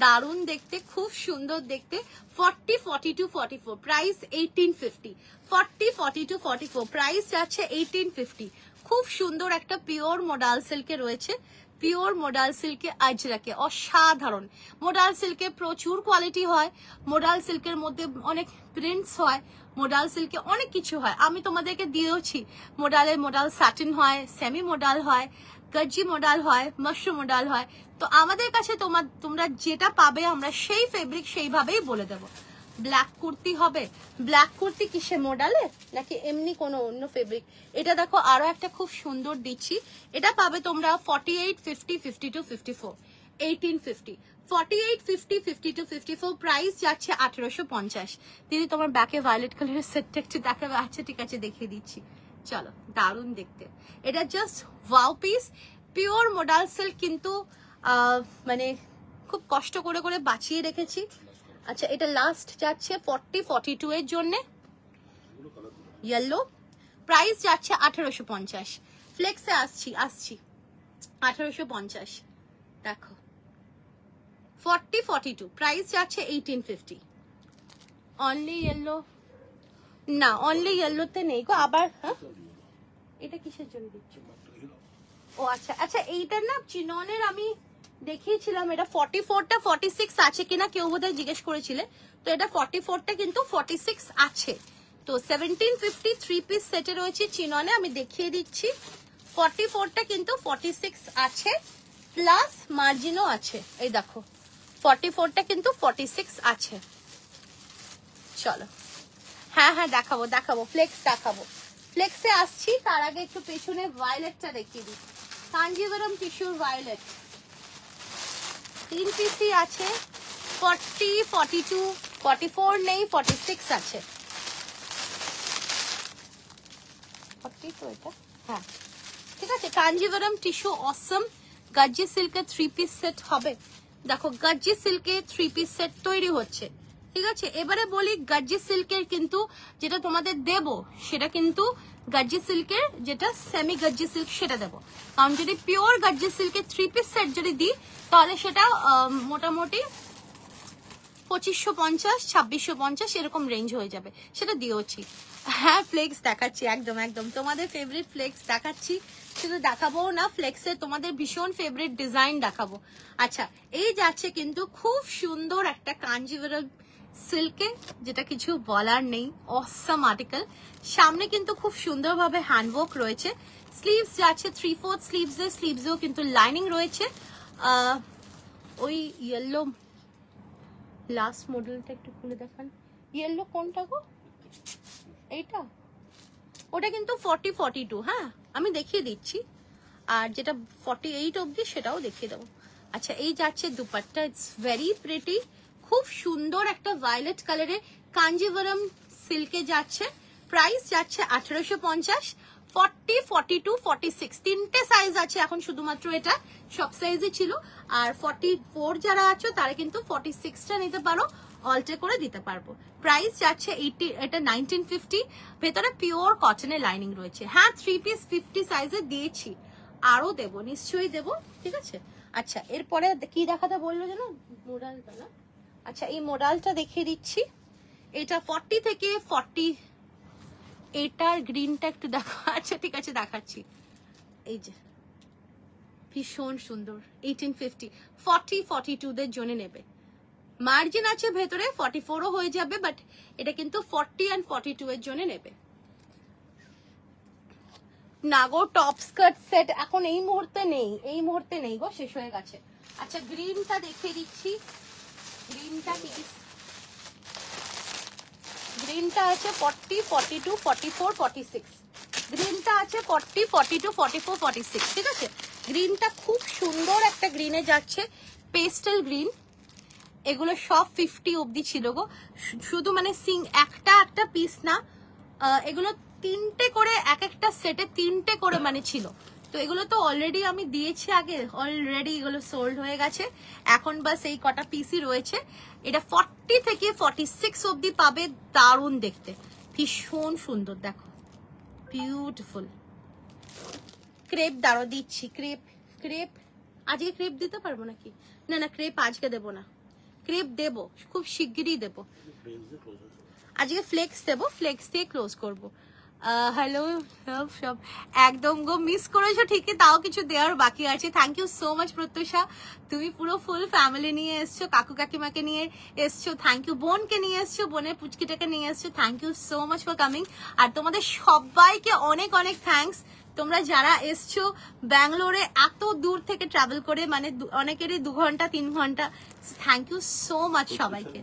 দারুণ দেখতে, খুব সুন্দর দেখতে। 40, 42, 44, প্রাইস 1850। 40, 42, 44, প্রাইস যাচ্ছে 1850। খুব সুন্দর একটা পিওর মোডাল সিল্কে রয়েছে, পিওর মোডাল সিল্কে আজরাকে, অসাধারণ। মোডাল সিল্কে প্রচুর কোয়ালিটি হয়, মোডাল সিল্কের মধ্যে অনেক প্রিন্টস হয়, মোডাল সিল্কে অনেক কিছু হয়, আমি তোমাদেরকে দিয়েওছি। মোডাল স্যাটিন হয়, সেমি মোডাল হয়, গজ্জি মোডাল হয়, মাশরুম মোডাল হয়। তো আমাদের কাছে তোমরা যেটা পাবে আমরা সেই ফেব্রিক সেইভাবেই বলে দেবো। ব্ল্যাক কুর্তি হবে, ব্ল্যাক কুর্তি কিসে মোডালে নাকি এমনি কোনো অন্য ফেব্রিক? এটা দেখো আরো একটা খুব সুন্দর দিচ্ছি, এটা পাবে তোমরা 48, 50, 52, 54, 1850, 48, 50, 52, 54, প্রাইস যাচ্ছে 1850। দিদি তোমার ব্যাকে ভায়োলেট কালারের সেটটা একটু দেখাবে? আচ্ছা ঠিক আছে, দেখিয়ে দিচ্ছি। চলো, দারুণ দেখতে, এটা just wow piece, pure modal silk, কিন্তু মানে খুব কষ্ট করে করে বাঁচিয়ে রেখেছি। আচ্ছা এটা লাস্ট যাচ্ছে 40, 42 এর জন্য, ইয়েলো, প্রাইস যাচ্ছে 1850। ফ্লেক্সে আসছি 1850। দেখো 40, 42, প্রাইস যাচ্ছে 1850। অনলি ইয়েলো না, অনলি ইয়েলোতে নেই গো আবার। হ্যাঁ এটা কিসের জন্য দিচ্ছি? ও আচ্ছা আচ্ছা, এইটার না চিননের আমি দেখিয়েছিলাম, এটা 44টা 46 আছে কিনা কেউ বোধহয় জিজ্ঞেস করেছিলে, তো এটা 44টা কিন্তু 46 আছে। তো 1750 3 পিস সেটে রয়েছে চিননে, আমি দেখিয়ে দিচ্ছি। 44টা কিন্তু 46 আছে, প্লাস মার্জিনও আছে। এই দেখো 44টা কিন্তু 46 আছে। চলো হ্যাঁ হ্যাঁ দেখাবো দেখাবো, ফ্লেক্স দেখাবো, ফ্লেক্সে আসছি। তার আগে একটু পেছনে ভায়োলেটটা দেখিয়ে দিই, কাঞ্জিভারম টিস্যুর ভায়োলেট, 3 পিসই আছে। 40, 42, 44 নেই, 46 আছে। 40 তো এটা, হ্যাঁ ঠিক আছে। কাঞ্জিভারম টিস্যু অসম, গজ্জি সিল্কের 3 পিস সেট হবে। দেখো গজ্জি সিল্কে 3 পিস সেট তৈরি হচ্ছে, ঠিক আছে। এবারে বলি গজ্জি সিল্কের কিন্তু যেটা তোমাদের দেব সেটা কিন্তু গজ্জি সিল্কের যেটা সেমি গজ্জি সিল্ক সেটা দেবো, কারণ যদি পিওর গজ্জি সিল্কের 3 পিস সেট যদি দিই তাহলে সেটা মোটামুটি 2550, 2650 এরকম রেঞ্জ হয়ে যাবে, সেটা দিয়েছি। হ্যাঁ ফ্লেক্স দেখাচ্ছি, একদম একদম তোমাদের ফেভারিট ফ্লেক্স দেখাচ্ছি, শুধু দেখাবো না, ফ্লেক্সে তোমাদের ভীষণ ফেভারিট ডিজাইন দেখাবো। আচ্ছা এই যাচ্ছে কিন্তু খুব সুন্দর একটা কাঞ্জিভারম সিল্কে, যেটা কিছু বলার নেই, অসাম আর্টিকেল। সামনে কিন্তু খুব সুন্দরভাবে হ্যান্ডওয়ার্ক রয়েছে, স্লিভস যাচ্ছে 3/4 স্লিভসেও কিন্তু লাইনিং রয়েছে। ওই ইয়েলো লাস্ট মডেলটা একটু খুলে দেখান, ইয়েলো কোনটা গো? এইটা, ওটা কিন্তু 40, 42, হ্যাঁ আমি দেখিয়ে দিচ্ছি, আর যেটা 48 অবধি সেটাও দেখিয়ে দেবো। আচ্ছা এই যাচ্ছে দুপাট্টা, ইটস ভেরি প্রিটি, খুব সুন্দর একটা ভায়োলেট কালারে কাঞ্জিভারম সিল্কে যাচ্ছে, প্রাইস যাচ্ছে 1850। 40, 42, 46 তিনটে সাইজ আছে এখন, শুধুমাত্র এটা সব সাইজে ছিল। আর 44 যারা আছো তারা কিন্তু 46টা নিতে পারো, অল্টার করে দিতে পারবো। প্রাইস যাচ্ছে 80, এটা 1950, ভেতরে পিওর কটনের লাইনিং রয়েছে। হ্যাঁ 3 পিস 50 সাইজে দিয়েছি, আরো দেবো, নিশ্চয়ই দেবো, ঠিক আছে। আচ্ছা এরপরে কি দেখাতে বললো যেন, মোডালটা না? আচ্ছা এই মোডালটা দেখিয়ে দিচ্ছি, এটা 40 থেকে 40, এটার গ্রিনটা একটু দেখো। আচ্ছা ঠিক আছে দেখাচ্ছি, এই যে ভীষণ সুন্দর, 1850, 40, 42 দের জন্য নেবে। মার্জিন আছে ভেতরে, 44ও হয়ে যাবে, বাট এটা কিন্তু 40 and 42 এর জন্য নেবে। না গো টপ স্কার্ট সেট এখন এই মুহূর্তে নেই গো, শেষ হয়ে গেছে। আচ্ছা গ্রিনটা দেখিয়ে দিচ্ছি, গ্রিনটা কি গ্রিনটা আছে 40, 42, 44, 46, গ্রিনটা আছে 40, 42, 44, 46, ঠিক আছে। গ্রিনটা খুব সুন্দর একটা গ্রিনে যাচ্ছে, পেস্টেল গ্রিন। এগুলো সব 50 অবধি ছিল গো, শুধু মানে একটা পিস না, এগুলো 3টে করে, এক একটা সেটে 3টে করে মানে ছিল। তো এগুলো তো অলরেডি আমি দিয়েছি আগে, অলরেডি এগুলো সোল্ড হয়ে গেছে, এখন বাস এই কটা পিসই রয়েছে। এটা 40 থেকে 46 অবধি পাবে, দারুণ দেখতে, ভীষণ সুন্দর, দেখো বিউটিফুল। ক্রেপ দাঁড়ো দিচ্ছি, ক্রেপ আজকে ক্রেপ দিতে পারবো নাকি? না না, ক্রেপ আজকে দেবো না, ক্রেপ দেবো খুব শিগগিরই দেবো। আজকে ফ্লেক্স দেবো, ফ্লেক্স দিয়ে ক্লোজ করবো। হ্যালো সব একদম গো, মিস করেছো ঠিকই, তাও কিছু দেওয়ার বাকি আছে। Thank you so much Pratyusha, তুমি পুরো ফুল ফ্যামিলি নিয়ে এসছো, কাকু কাকিমাকে নিয়ে এসছো, থ্যাংক ইউ। বোনকে নিয়ে এসছো, বোনের পুচকিটাকে নিয়ে এসছো, thank you so much for coming. আর তোমাদের সবাইকে অনেক অনেক থ্যাংকস, তোমরা যারা এসছো ব্যাঙ্গালোরে এত দূর থেকে ট্রাভেল করে, মানে অনেকেরই 2 ঘন্টা 3 ঘন্টা, থ্যাংক ইউ সো মাচ সবাইকে।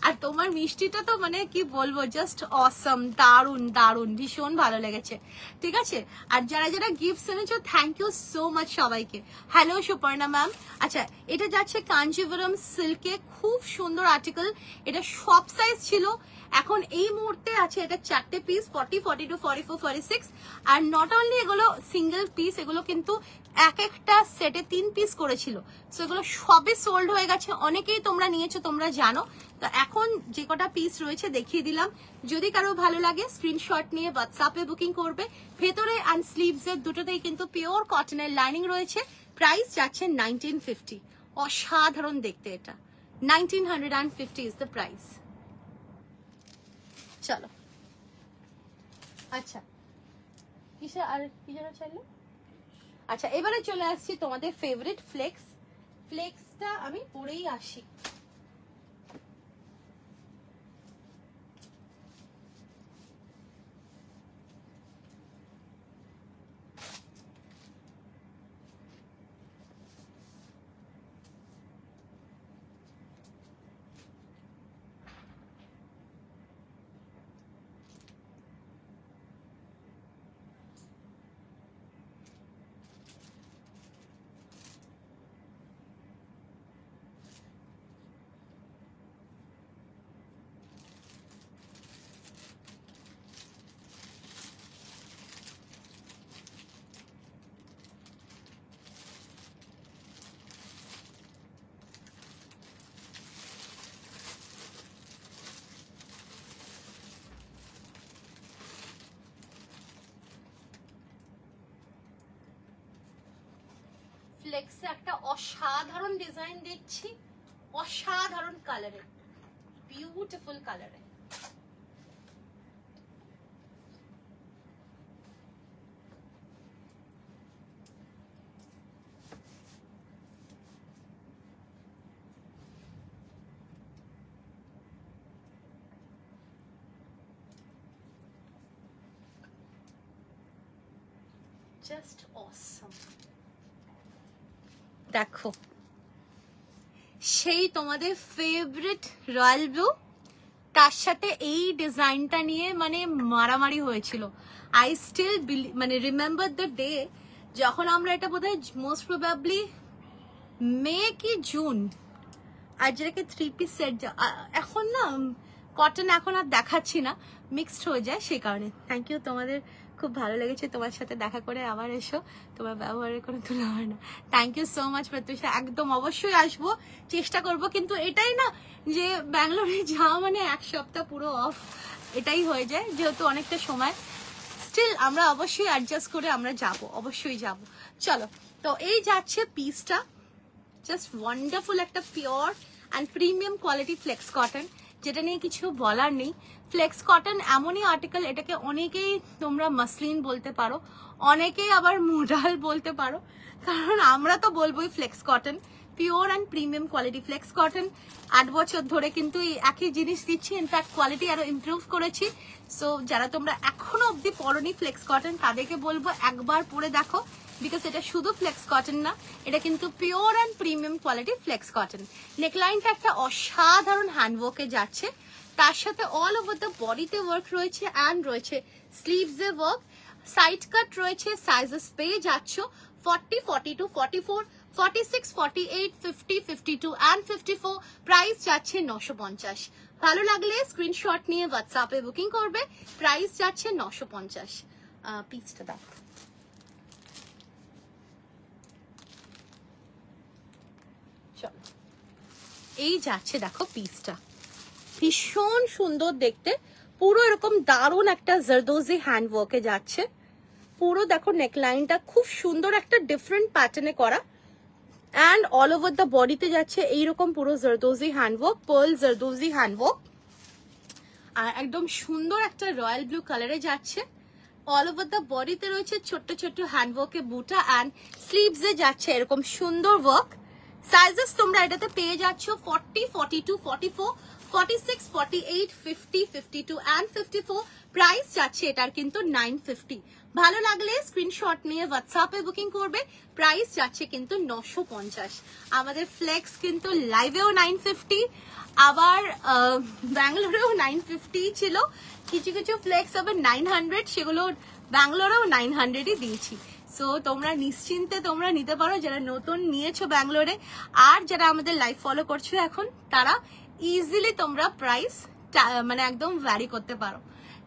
আর তোমার মিষ্টিটা তো মানে কি বলবো, জাস্ট অসম, দারুন দারুন, ভীষণ ভালো লেগেছে, ঠিক আছে। আর যারা যারা গিফট এনেছো, থ্যাংক ইউ সো মাচ সবাইকে। Hello Suparna ma'am. আচ্ছা, এটা যাচ্ছে কাঞ্জিভরম সিল্কে, খুব সুন্দর আর্টিকেল, এটা সব সাইজ ছিল, এখন এই মুহূর্তে আছে এটা 4টে পিস, 40, 42, 44, 46। আর নট অনলি এগুলো সিঙ্গেল পিস, এগুলো কিন্তু এক একটা সেটে 3 পিস করেছিল, সো এগুলো সবে সোল্ড হয়ে গেছে, অনেকেই তোমরা নিয়েছো, তোমরা জানো। তো এখন যে কটা পিস রয়েছে দেখিয়ে দিলাম, যদি কারো ভালো লাগে স্ক্রিনশট নিয়ে হোয়াটসঅ্যাপে বুকিং করবে। ভেতরে অ্যান্ড স্লিভস এর দুটোতেই কিন্তু পিওর কটনের লাইনিং রয়েছে। প্রাইস যাচ্ছে 1950, অসাধারণ দেখতে, এটা 1950 ইজ দ্য প্রাইস। চলো, আচ্ছা কিসে আর কি যেন চাইলে। আচ্ছা, এবারে চলে আসছি তোমাদের ফেভারিট ফ্লেক্স। ফ্লেক্সটা আমি পরেই আসি। ফ্লেক্সে একটা অসাধারণ ডিজাইন দেখছি, অসাধারণ কালারে, বিউটিফুল কালারে। জাস্ট অসম। দেখো, সেই তোমাদের ফেভারিট রয়্যাল ব্লু, তার সাথে এই ডিজাইনটা নিয়ে মানে মারামারি হয়েছিল। আই স্টিল মানে রিমেম্বার দ্য ডে যখন আমরা এটা বোধহয় মোস্ট প্রবাবলি মে কি জুন, আর যেটাকে 3 পিস সেট, এখন না কটন এখন আর দেখাচ্ছি না, মিক্সড হয়ে যায়, সেই কারণে। থ্যাংক ইউ, তোমাদের খুব ভালো লেগেছে, তোমার সাথে দেখা করে আবার এসো, তোমার ব্যবহারের কোনো তুলনা হয় না। Thank you so much Pratyusha, একদম অবশ্যই আসবো, চেষ্টা করব। কিন্তু এটাই না যে ব্যাঙ্গালোরে যাওয়া মানে 1 সপ্তাহ পুরো অফ, এটাই হয়ে যায়, যেহেতু অনেকটা সময়। স্টিল আমরা অবশ্যই অ্যাডজাস্ট করে আমরা যাব, অবশ্যই যাব। চলো, তো এই যাচ্ছে পিসটা, জাস্ট ওয়ান্ডারফুল একটা pure and premium quality flex cotton, যেটা নিয়ে কিছু বলার নেই। ফ্লেক্স কটন এমনই আর্টিকেল, এটাকে অনেকেই তোমরা মাসলিন বলতে পারো, অনেকেই আবার মোডাল বলতে পারো, কারণ আমরা তো বলবোই flex cotton, pure and premium quality flex cotton. 8 বছর ধরে কিন্তু এই একই জিনিস দিচ্ছি, ইনফ্যাক্ট কোয়ালিটি আরো ইমপ্রুভ করেছি। সো যারা তোমরা এখনো অব্দি পরনি ফ্লেক্স কটন, তাদেরকে বলবো একবার পরে দেখো, বিকজ এটা শুধু ফ্লেক্স কটন না, এটা কিন্তু pure and premium quality flex cotton. নেকলাইনটা একটা অসাধারণ হ্যান্ডওয়ার্কে যাচ্ছে, তার সাথে অল ওভার দ্য বডিতে ওয়ার্ক রয়েছে অ্যান্ড রয়েছে স্লিভসে ওয়ার্ক, সাইড কাট রয়েছে, সাইজেস পেয়ে যাচ্ছ 40, 42, 44, 46, 48, 50, 52 and 54, প্রাইস যাচ্ছে 950। ভালো লাগলে স্ক্রিনশট নিয়ে হোয়াটসঅ্যাপে বুকিং করবে, প্রাইস যাচ্ছে 950। পিসটা দাও। চলো, এই যাচ্ছে দেখো পিসটা, ভীষণ সুন্দর দেখতে, পুরো এরকম দারুণ একটা জারদোজি হ্যান্ডওয়ার্কে যাচ্ছে। পুরো দেখো নেকলাইনটা খুব সুন্দর একটা ডিফারেন্ট প্যাটার্নে করা, অ্যান্ড অল ওভার দ্য বডিতে যাচ্ছে এইরকম পুরো zardozi handwork, pearl zardozi handwork, আর একদম সুন্দর একটা রয়্যাল ব্লু কালারে যাচ্ছে। অল ওভার দ্য বডিতে রয়েছে ছোট্ট ছোট্ট হ্যান্ডওয়ার্কে বুটা, অ্যান্ড স্লিভসে যাচ্ছে এরকম সুন্দর ওয়ার্ক। সাইজেস তোমরা এটাতে পেয়ে যাচ্ছ 40, 42, 44, 46, 48, 50, 52 and 54, প্রাইস যাচ্ছে এটার কিন্তু 950। ভালো লাগলে স্ক্রিনশট নিয়ে হোয়াটসঅ্যাপে বুকিং করবে, প্রাইস যাচ্ছে কিন্তু 950। আমাদের ফ্লেক্স কিন্তু লাইভেও 950, আবার ব্যাঙ্গালোরেও 950 ছিল, কিছু কিছু ফ্লেক্স আবার 900, সেগুলো ব্যাঙ্গালোরেও 900ই দিয়েছি। সো তোমরা নিশ্চিন্তে তোমরা নিতে পারো, যারা নতুন নিয়েছো ব্যাঙ্গালোরে, আর যারা আমাদের লাইভ ফলো করছো এখন, তারা ইজিলি তোমরা প্রাইস মানে একদম ভ্যারি করতে পারো।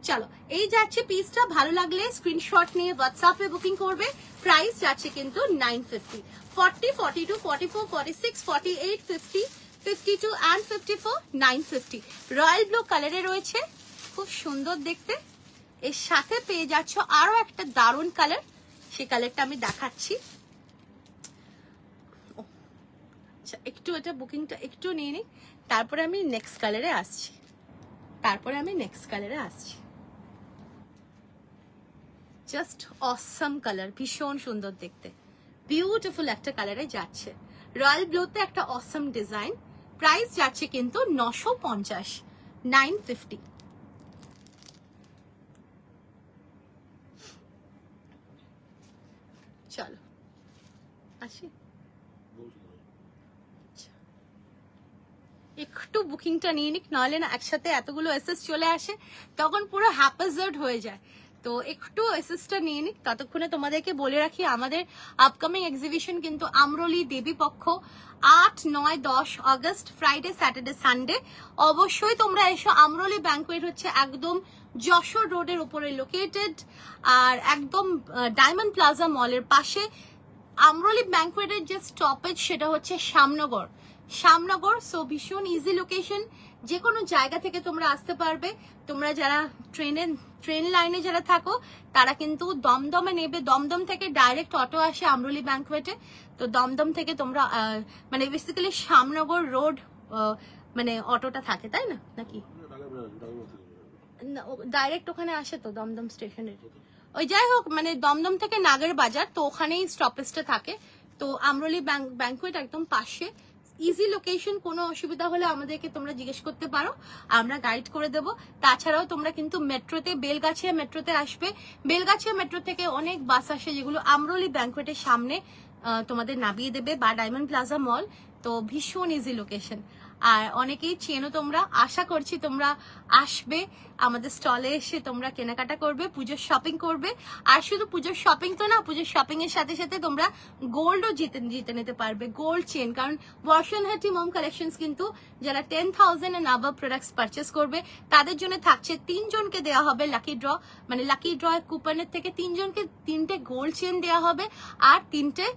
চলো, এই যাচ্ছে পিসটা, ভালো লাগলে স্ক্রিনশট নিয়ে হোয়াটসঅ্যাপে বুকিং করবে, প্রাইস যাচ্ছে কিন্তু 950। 40, 42, 44, 46, 48, 50, 52 and 54, 950। রয়্যাল ব্লু কালারে রয়েছে, খুব সুন্দর দেখতে। এর সাথে পেয়ে যাচ্ছ আরো একটা দারুণ কালার, সেই কালারটা আমি দেখাচ্ছি। একটু এটা বুকিংটা একটু নিয়ে নিই, তারপরে আমি নেক্সট কালারে আসছি। জাস্ট অসম কালার, ভীষণ সুন্দর দেখতে, বিউটিফুল একটা কালারে যাচ্ছে। রয়্যাল ব্লুতে একটা অসম ডিজাইন, প্রাইস যাচ্ছে কিন্তু 950, 950। চলো আসি, একটু বুকিংটা নিয়ে নিক, নাহলে না একসাথে এতগুলো এসএস চলে আসে, তখন পুরো হ্যাপাজার্ড হয়ে যায়। তো একটু এসএসটা নিয়ে নিক, ততক্ষণে তোমাদেরকে বলে রাখি আমাদের আপকামিং এক্সিবিশন কিন্তু আমরলি দেবীপক্ষ 8, 9, 10 আগস্ট, ফ্রাইডে, স্যাটারডে, সানডে। অবশ্যই তোমরা এসো। আমরলি ব্যাংকুয়েট হচ্ছে একদম যশোর রোডের উপরে লোকেটেড, আর একদম ডায়মন্ড প্লাজা মলের পাশে। আমরলি ব্যাংকুয়েটের যে স্টপেজ সেটা হচ্ছে শ্যামনগর। সো ভীষণ ইজি লোকেশন, যে কোনো জায়গা থেকে তোমরা আসতে পারবে। তোমরা যারা ট্রেন লাইনে যারা থাকো, তারা কিন্তু দমদমে নেবে, দমদম থেকে ডাইরেক্ট অটো আসে আমরলি ব্যাংকুয়েটে। তো দমদম থেকে তোমরা মানে বেসিক্যালি শ্যামনগর রোড মানে অটোটা থাকে, তাই না নাকি ডাইরেক্ট ওখানে আসে তো দমদম স্টেশনের? ওই যাই হোক, মানে দমদম থেকে নাগের বাজার, তো ওখানেই স্টপেজটা থাকে। তো আমরলি ব্যাংকুয়েট একদম পাশে, ইজি লোকেশন। কোনো অসুবিধা হলে আমাদেরকে তোমরা জিজ্ঞেস করতে পারো, আমরা গাইড করে দেবো। তাছাড়াও তোমরা কিন্তু মেট্রোতে, বেলগাছিয়া মেট্রোতে আসবে। বেলগাছিয়া মেট্রো থেকে অনেক বাস আসে, যেগুলো আমরলি ব্যাংকুয়েটের সামনে তোমাদের নামিয়ে দেবে, বা ডায়মন্ড প্লাজা মল। তো ভীষণ ইজি লোকেশন, আর অনেকেই চেনো তোমরা। আশা করছি তোমরা আসবে, আমাদের স্টলে এসে তোমরা কেনাকাটা করবে, পুজোর শপিং করবে। আর শুধু পুজোর শপিং তো না, পুজোর শপিং এর সাথে সাথে তোমরা গোল্ডও জিতে নিতে পারবে, গোল্ড চেন। কারণ বর্ষণহাটি মম কালেকশনস কিন্তু যারা 10,000 এন্ড অ্যাবভ প্রোডাক্টস পারচেস করবে, তাদের জন্য থাকছে 3 জনকে দেওয়া হবে লাকি ড্র, মানে লাকি ড্র কুপনের থেকে 3 জনকে 3টে গোল্ড চেন দেওয়া হবে, আর 3টে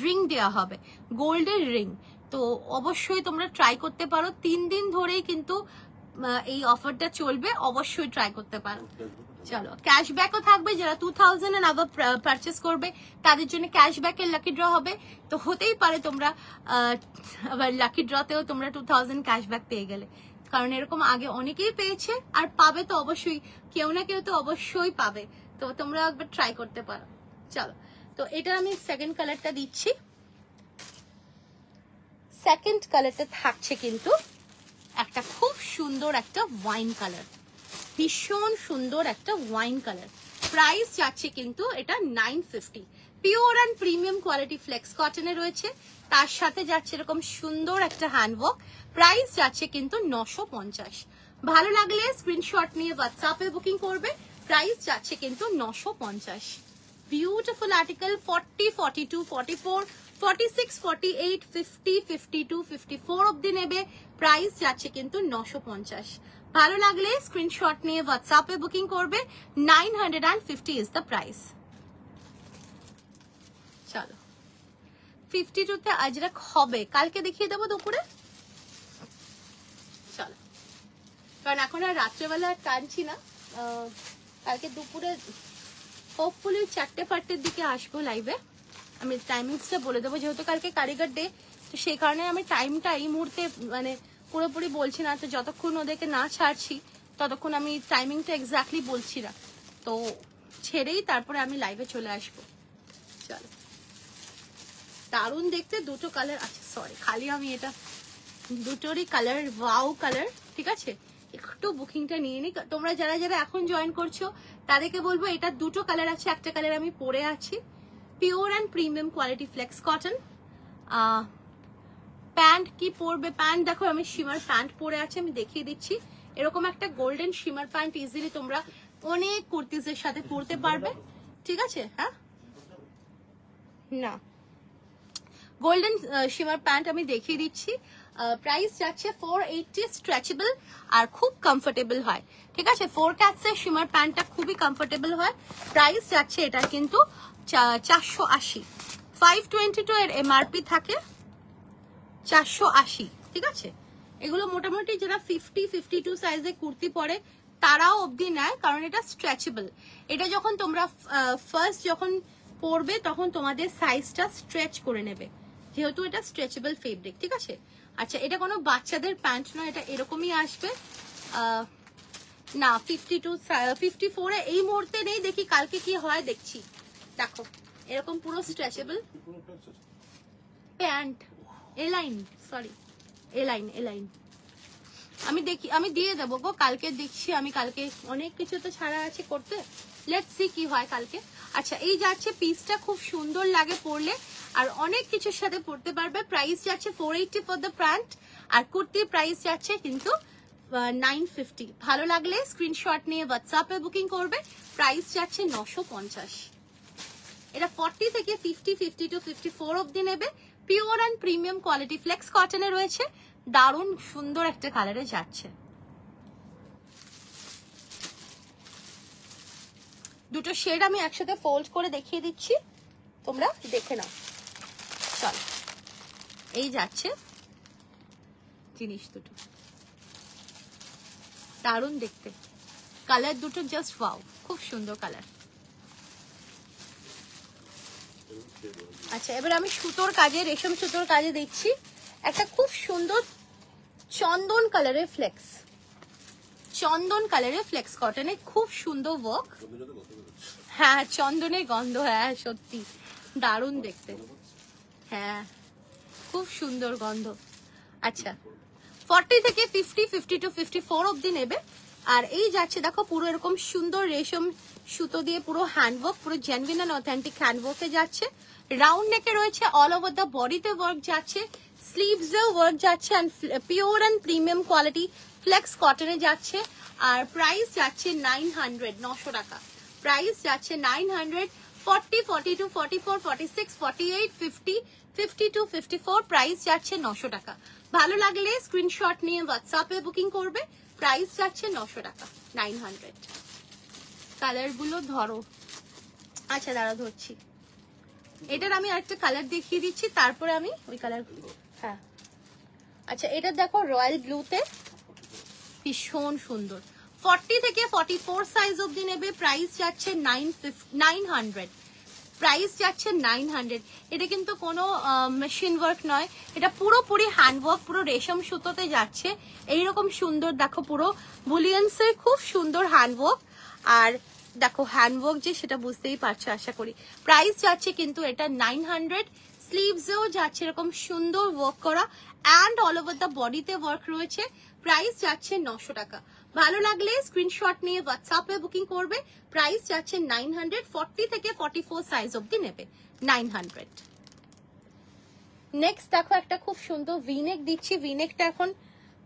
রিং দেওয়া হবে, গোল্ডের রিং। তো অবশ্যই তোমরা ট্রাই করতে পারো, 3 দিন ধরেই কিন্তু এই অফারটা চলবে, অবশ্যই ট্রাই করতে পারো। চলো, ক্যাশব্যাকও থাকবে, যারা 2000 এন্ড অ্যাবভ পারচেস করবে তাদের জন্য ক্যাশব্যাকের লাকি ড্র হবে। তো হতেই পারে তোমরা আবার লাকি ড্রতেও তোমরা 2000 ক্যাশব্যাক পেয়ে গেলে, কারণ এরকম আগে অনেকেই পেয়েছে, আর পাবে তো অবশ্যই, কেউ না কেউ তো অবশ্যই পাবে। তো তোমরা একবার ট্রাই করতে পারো। চলো, তো এটা আমি সেকেন্ড কালারটা দিচ্ছি। সেকেন্ড কালারটা থাকছে কিন্তু একটা খুব সুন্দর একটা ওয়াইন কালার, ভীষণ সুন্দর একটা ওয়াইন কালার। প্রাইস যাচ্ছে কিন্তু এটা 950, pure and premium quality flex কটনে রয়েছে, তার সাথে যাচ্ছে এরকম সুন্দর একটা হ্যান্ডওয়ার্ক। প্রাইস যাচ্ছে কিন্তু 950। ভালো লাগলে স্ক্রিনশট নিয়ে হোয়াটসঅ্যাপে বুকিং করবে। প্রাইস যাচ্ছে কিন্তু 950। বিউটিফুল আর্টিকেল 40, 42, 44, 46, 48, 50, 52, 54 অব্দি নেবে। প্রাইস যাচ্ছে কিন্তু 950। ভালো লাগলে স্ক্রিনশট নিয়ে হোয়াটসঅ্যাপে বুকিং করবে। 950 ইজ দ্য প্রাইস। চলো 52তে আজরাক হবে, কালকে দেখিয়ে দেবো দুপুরে। চলো, কারণ এখন আর রাত্রেবেলা টানছি না, কালকে দুপুরে হোপফুলি 4-5টের দিকে আসবো লাইভে। আমি টাইমিংসটা বলে দেবো, যেহেতু কালকে কারিগর ডে, তো সেই কারণে আমি টাইমটা এই মুহূর্তে মানে পুরোপুরি বলছি না। তো যতক্ষণ ওদেরকে না ছাড়ছি ততক্ষণ আমি টাইমিংটা এক্স্যাক্টলি বলছি না, তো ছেড়েই তারপরে আমি লাইভে চলে আসবো। চলো, দারুণ দেখতে, দুটো কালার আছে, সরি খালি আমি এটা দুটোরই কালার, ওয়াও কালার, ঠিক আছে। একটু বুকিংটা নিয়ে নি। তোমরা যারা যারা এখন জয়েন করছো তাদেরকে বলবো, এটা দুটো কালার আছে, একটা কালার আমি পরে আছি। Pure and premium quality flex cotton. Pant কি পরবে? প্যান্ট দেখো, আমি শিমার প্যান্ট পরে আছি, আমি দেখিয়ে দিচ্ছি। এরকম একটা গোল্ডেন শিমার প্যান্ট ইজিলি তোমরা অনেক কুর্তিজের সাথে পরতে পারবে, ঠিক আছে। হ্যাঁ, না গোল্ডেন শিমার প্যান্ট আমি দেখিয়ে দিচ্ছি। প্রাইস যাচ্ছে 480, স্ট্রেচেবল আর খুব কমফোর্টেবল হয়, ঠিক আছে। 4 ক্যাটসের শিমার প্যান্টটা খুবই কমফোর্টেবল হয়। প্রাইস যাচ্ছে এটা কিন্তু 480। 522 এর এমআরপি থাকে, 480, ঠিক আছে। এগুলো মোটামুটি যারা 50-52 সাইজে কুর্তি পরে তারাও অবধি নেয়, কারণ এটা স্ট্রেচেবল। এটা যখন তোমরা ফার্স্ট যখন পরবে তখন তোমাদের সাইজটা স্ট্রেচ করে নেবে, যেহেতু এটা স্ট্রেচেবল ফেব্রিক, ঠিক আছে। আচ্ছা, এটা কোনো বাচ্চাদের প্যান্ট নয়, এটা এরকমই আসবে। না 54 এ এই মুহূর্তে নেই, দেখি কালকে কি হয় দেখছি। দেখো এরকম পুরো stretchable pant, align, sorry align. আমি দিয়ে দেবো গো, কালকে দেখছি আমি, কালকে অনেক কিছু তো ছাড়া আছে করতে, লেটস সি কি হয় কালকে। আচ্ছা, এই যাচ্ছে পিসটা খুব সুন্দর লাগে পরলে, আর অনেক কিছুর সাথে পরতে পারবে। প্রাইস যাচ্ছে 480 ফর দ্য প্যান্ট, আর কুর্তির প্রাইস যাচ্ছে কিন্তু 950। ভালো লাগলে স্ক্রিনশট নিয়ে হোয়াটসঅ্যাপে বুকিং করবে। প্রাইস যাচ্ছে 950। এটা 40 থেকে 50, 52, 54 অব্দি নেবে। Pure and premium quality flex কটনে রয়েছে, দারুণ সুন্দর একটা কালারে যাচ্ছে। দুটো শেড আমি একসাথে ফোল্ড করে দেখিয়ে দিচ্ছি, তোমরা দেখে নাও। চল, এই যাচ্ছে জিনিস দুটো, দারুণ দেখতে, কালার দুটো জাস্ট ওয়াও, খুব সুন্দর কালার। আচ্ছা, এবার আমি সুতোর কাজে, রেশম সুতোর কাজে দিচ্ছি একটা খুব সুন্দর চন্দন কালারের ফ্লেক্স, চন্দন কালারের ফ্লেক্স কটনে খুব সুন্দর ওয়ার্ক। হ্যাঁ, চন্দনের গন্ধ, হ্যাঁ সত্যি দারুণ দেখতে, হ্যাঁ খুব সুন্দর গন্ধ। আচ্ছা, 40 থেকে 50, 52, 54 অব্দি নেবে। আর এই যাচ্ছে দেখো পুরো এরকম সুন্দর রেশম সুতো দিয়ে পুরো হ্যান্ডওয়ার্ক, পুরো জেনুইন এন্ড অথেন্টিক হ্যান্ডওয়ার্কে যাচ্ছে। রাউন্ড নেকে রয়েছে, অল ওভার দ্য বডিতে ওয়ার্ক যাচ্ছে, স্লিভসেও ওয়ার্ক যাচ্ছে, and pure and premium quality flex কটনে যাচ্ছে। আর প্রাইস যাচ্ছে 900 টাকা। প্রাইস যাচ্ছে 900। 40, 42, 44, 46, 48, 50, 52, 54 প্রাইস যাচ্ছে 900 টাকা। ভালো লাগলে স্ক্রিনশট নিয়ে হোয়াটসঅ্যাপে বুকিং করবে। প্রাইস যাচ্ছে 900 টাকা, 900। কালার গুলো ধরো, আচ্ছা দাঁড়া ধরছি। এটার আমি আরেকটা কালার দেখিয়ে দিচ্ছি, তারপরে আমি ওই কালার, হ্যাঁ আচ্ছা এটা দেখো রয়্যাল ব্লুতে, ভীষণ সুন্দর। 40 থেকে 44 সাইজ অবধি নেবে। প্রাইস যাচ্ছে 900। প্রাইস যাচ্ছে 900। এটা কিন্তু কোনো মেশিন ওয়ার্ক নয়, এটা পুরোপুরি হ্যান্ড ওয়ার্ক, পুরো রেশম সুতোতে যাচ্ছে। এইরকম সুন্দর দেখো, পুরো বুলিয়ান্সের খুব সুন্দর হ্যান্ড ওয়ার্ক। আর দেখো হ্যান্ড ওয়ার্ক যে সেটা বুঝতেই পারছো আশা করি। প্রাইস যাচ্ছে কিন্তু এটা 900। স্লিভসেও যাচ্ছে এরকম সুন্দর ওয়ার্ক করা, অ্যান্ড অল ওভার দ্য বডিতে ওয়ার্ক রয়েছে। প্রাইস যাচ্ছে 900 টাকা। ভালো লাগলে স্ক্রিনশট নিয়ে হোয়াটসঅ্যাপে বুকিং করবে। প্রাইস যাচ্ছে 900, 40 থেকে 44 সাইজ অবধি নেবে 900। নেক্সট দেখো একটা খুব সুন্দর ভিনেক দিচ্ছি। ভিনেকটা এখন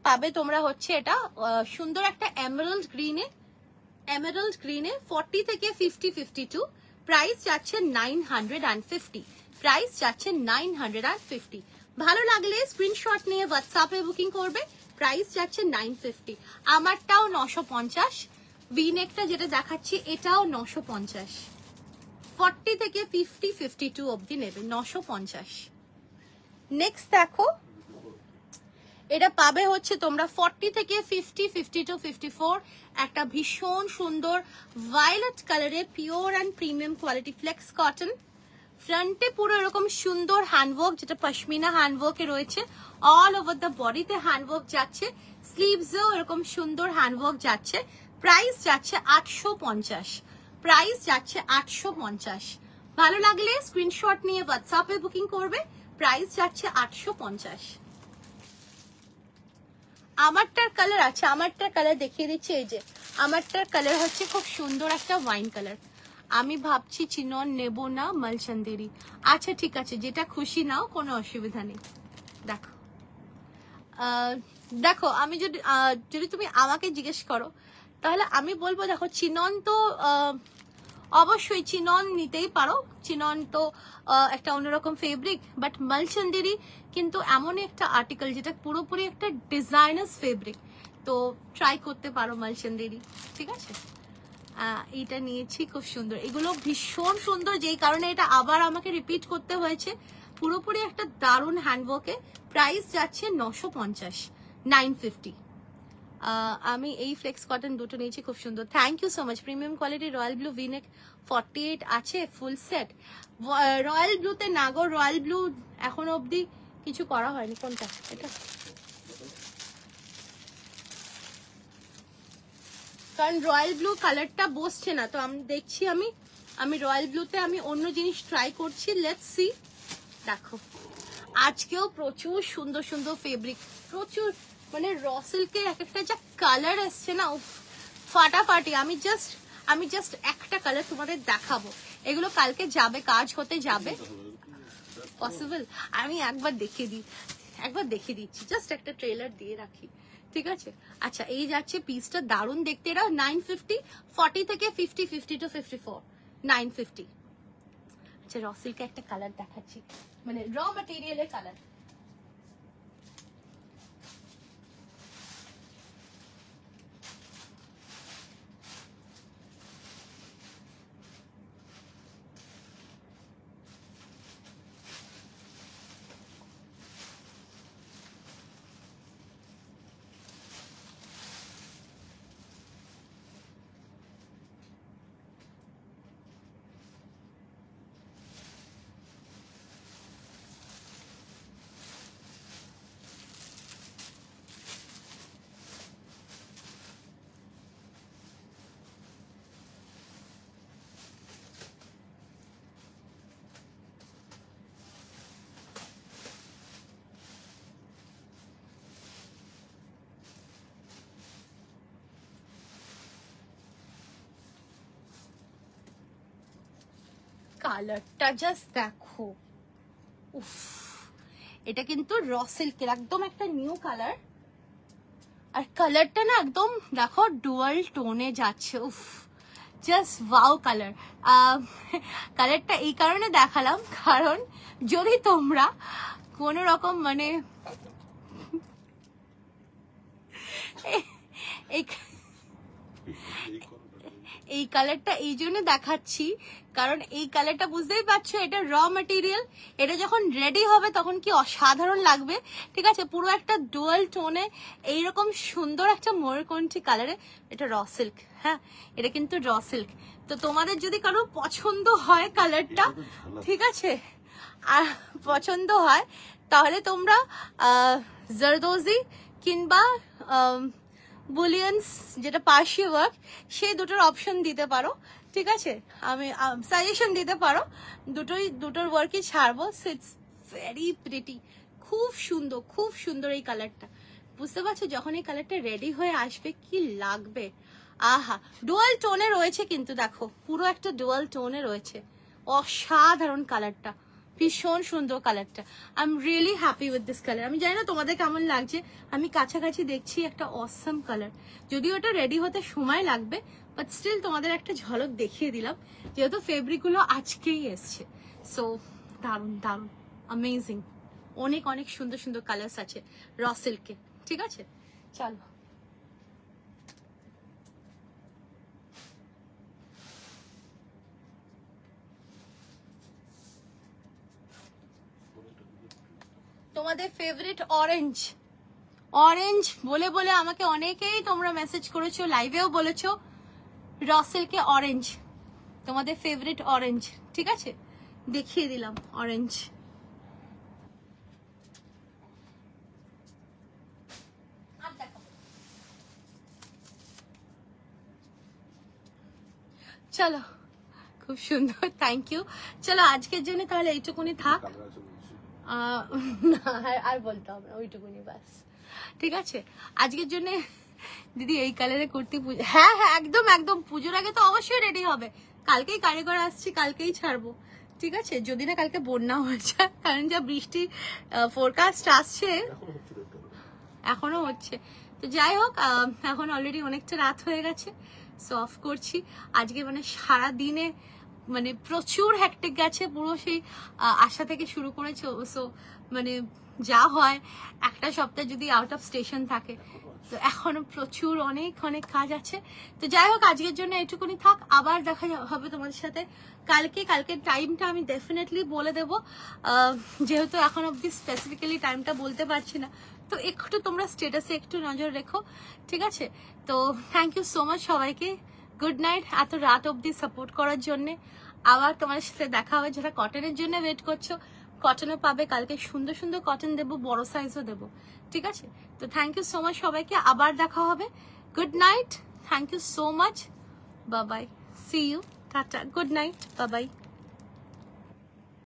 পাবে তোমরা হচ্ছে এটা সুন্দর একটা এমারাল্ড গ্রিনে 40 থেকে 50, 52। প্রাইস যাচ্ছে 950। প্রাইস যাচ্ছে 950। ভালো লাগলে স্ক্রিনশট নিয়ে হোয়াটসঅ্যাপে বুকিং করবে। প্রাইস যাচ্ছে 950। আমারটাও 950। ভিনেকটা যেটা দেখাচ্ছি এটাও 950। 40 থেকে 50, 52 অবধি নেবে 950। নেক্সট দেখো এটা পাবে হচ্ছে তোমরা 40 থেকে 50, 52, 54 একটা ভীষণ সুন্দর ভায়োলেট কালারে pure and premium quality flex cotton. ফ্রন্টে পুরো এরকম সুন্দর হ্যান্ডওয়ার্ক, যেটা পশমিনা হ্যান্ডওয়ার্কে রয়েছে। অল ওভার দ্য বডিতে হ্যান্ডওয়ার্ক যাচ্ছে, স্লিভসেও এরকম সুন্দর হ্যান্ডওয়ার্ক যাচ্ছে। প্রাইস যাচ্ছে 850। প্রাইস যাচ্ছে 850। ভালো লাগলে স্ক্রিনশট নিয়ে হোয়াটসঅ্যাপে বুকিং করবে। প্রাইস যাচ্ছে 850। আমারটার কালার আছে, আমারটার কালার দেখিয়ে দিচ্ছি। এই যে আমারটার কালার হচ্ছে খুব সুন্দর একটা ওয়াইন কালার। আমি ভাবছি চিনন নেব না মালচন্দেরি। আচ্ছা ঠিক আছে, যেটা খুশি নাও, কোনো অসুবিধা নেই। দেখো দেখো আমি যদি তুমি আমাকে জিজ্ঞেস করো তাহলে আমি বলবো দেখো চিনন তো অবশ্যই চিনন নিতেই পারো। চিনন তো একটা অন্যরকম ফেব্রিক, বাট মালচন্দেরি কিন্তু এমন একটা আর্টিকেল যেটা পুরোপুরি একটা ডিজাইনার্স ফেব্রিক। তো ট্রাই করতে পারো মালচন্দেরি, ঠিক আছে। এইটা নিয়েছি, খুব সুন্দর। এগুলো ভীষণ সুন্দর, যেই কারণে এটা আবার আমাকে রিপিট করতে হয়েছে। পুরোপুরি একটা দারুণ হ্যান্ডওয়ার্কে। প্রাইস যাচ্ছে 950, 950। আমি এই ফ্লেক্স কটন দুটো নিয়েছি, খুব সুন্দর। Thank you so much. Premium quality royal blue V neck 48 আছে ফুল সেট। রয়্যাল ব্লুতে না গো, রয়্যাল ব্লু এখনো অবধি কিছু করা হয়নি। কোনটা এটা? কারণ রয়্যাল ব্লু কালারটা বসছে না, তো আমি দেখছি আমি রয়্যাল ব্লুতে আমি অন্য জিনিস ট্রাই করছি। Let's see. দেখো আজকেও প্রচুর সুন্দর সুন্দর ফেব্রিক, প্রচুর মানে র সিল্কের এক একটা যা কালার আসছে না, ফাটাফাটি। আমি জাস্ট একটা কালার তোমাদের দেখাবো। এগুলো কালকে যাবে, কাজ হতে যাবে পসিবল। আমি একবার দেখিয়ে দিচ্ছি, জাস্ট একটা ট্রেলার দিয়ে রাখি, ঠিক আছে। আচ্ছা এই যাচ্ছে পিসটা, দারুণ দেখতে। এটা 950, 40 থেকে 50, 52, 54, 950। আচ্ছা র সিল্কে একটা কালার দেখাচ্ছি, মানে র ম্যাটেরিয়ালের কালার। কালারটা জাস্ট দেখো, উফ। এটা কিন্তু র সিল্কের একদম একটা নিউ কালার, আর কালারটা না একদম দেখো ডুয়াল টোনে যাচ্ছে। উফ, জাস্ট ওয়াও কালার। কালারটা এই কারণে দেখালাম, কারণ যদি তোমরা কোন রকম মানে এই কালারটা এই জন্য দেখাচ্ছি, কারণ এই কালারটা বুঝতেই পারছো এটা র ম্যাটেরিয়াল। এটা যখন রেডি হবে তখন কি অসাধারণ লাগবে, ঠিক আছে। পুরো একটা ডুয়াল টোনে এইরকম সুন্দর একটা ময়ূরকণ্ঠী কালারে। এটা র সিল্ক, হ্যাঁ এটা কিন্তু র সিল্ক। তো তোমাদের যদি কারো পছন্দ হয় কালারটা, ঠিক আছে, আর পছন্দ হয় তাহলে তোমরা জারদোজি কিংবা বুলিয়ান্স, যেটা পার্সি ওয়ার্ক, সেই দুটোর অপশন দিতে পারো, ঠিক আছে। আমি সাজেশন দিতে পারো, দুটোর ওয়ার্কই ছাড়বো। ইটস ভেরি প্রিটি, খুব সুন্দর এই কালারটা। বুঝতে পারছো যখন এই কালারটা রেডি হয়ে আসবে কি লাগবে। আহা, ডুয়াল টোনে রয়েছে কিন্তু দেখো, পুরো একটা ডুয়াল টোনে রয়েছে, অসাধারণ কালারটা, ভীষণ সুন্দর কালারটা। I am really happy with this colour. আমি জানি না তোমাদের কেমন লাগছে, আমি কাছাকাছি দেখছি একটা অসাম কালার। যদিও ওটা রেডি হতে সময় লাগবে, বাট স্টিল তোমাদের একটা ঝলক দেখিয়ে দিলাম, যেহেতু ফেব্রিকগুলো আজকেই এসছে। সো দারুণ দারুণ, অ্যামেজিং, অনেক অনেক সুন্দর সুন্দর কালার্স আছে র সিল্কে। ঠিক আছে, চলো তোমাদের ফেভারিট অরেঞ্জ। অরেঞ্জ বলে বলে আমাকে অনেকেই তোমরা মেসেজ করেছো, লাইভেও বলেছো র সিল্কে অরেঞ্জ, তোমাদের ফেভারিট অরেঞ্জ। ঠিক আছে, দেখিয়ে দিলাম অরেঞ্জ। চলো, খুব সুন্দর, থ্যাংক ইউ। চলো আজকের জন্য তাহলে এইটুকুনি থাক, আর বলতে হবে না, ওইটুকুনি ব্যাস। ঠিক আছে, আজকের জন্য দিদি এই কালারে কুর্তি, হ্যাঁ হ্যাঁ একদম একদম, পুজোর আগে তো অবশ্যই রেডি হবে। কালকেই কারিগর আসছি, কালকেই ছাড়বো। ঠিক আছে, যদি না কালকে বন্যা হয়েছে, কারণ যা বৃষ্টি ফোরকাস্ট আসছে, এখনো হচ্ছে। তো যাই হোক, এখন অলরেডি অনেকটা রাত হয়ে গেছে, সো অফ করছি। আজকে মানে সারা দিনে মানে প্রচুর হ্যাকটিক গেছে, পুরো সেই আশা থেকে শুরু করেছে। সো মানে যা হয়, একটা সপ্তাহ যদি আউট অফ স্টেশন থাকে, তো এখনো প্রচুর অনেক অনেক কাজ আছে। তো যাই হোক, আজকের জন্য এটুকুনি থাক, আবার দেখা হবে তোমাদের সাথে কালকে। কালকের টাইমটা আমি ডেফিনেটলি বলে দেবো, যেহেতু এখন অব্দি স্পেসিফিক্যালি টাইমটা বলতে পারছি না, তো একটু তোমরা স্টেটাসে একটু নজর রেখো। ঠিক আছে, তো থ্যাংক ইউ সো মাচ সবাইকে, গুড নাইট, এত রাত অব্দি সাপোর্ট করার জন্য। আবার তোমাদের সাথে দেখা হবে, যারা কটনের জন্য ওয়েট করছো, কটনও পাবে কালকে, সুন্দর সুন্দর কটন দেবো, বড় সাইজও দেবো। ঠিক আছে, তো থ্যাংক ইউ সো মাচ সবাইকে, আবার দেখা হবে, good night, thank you so much, bye bye, see you, tata, good night, bye by.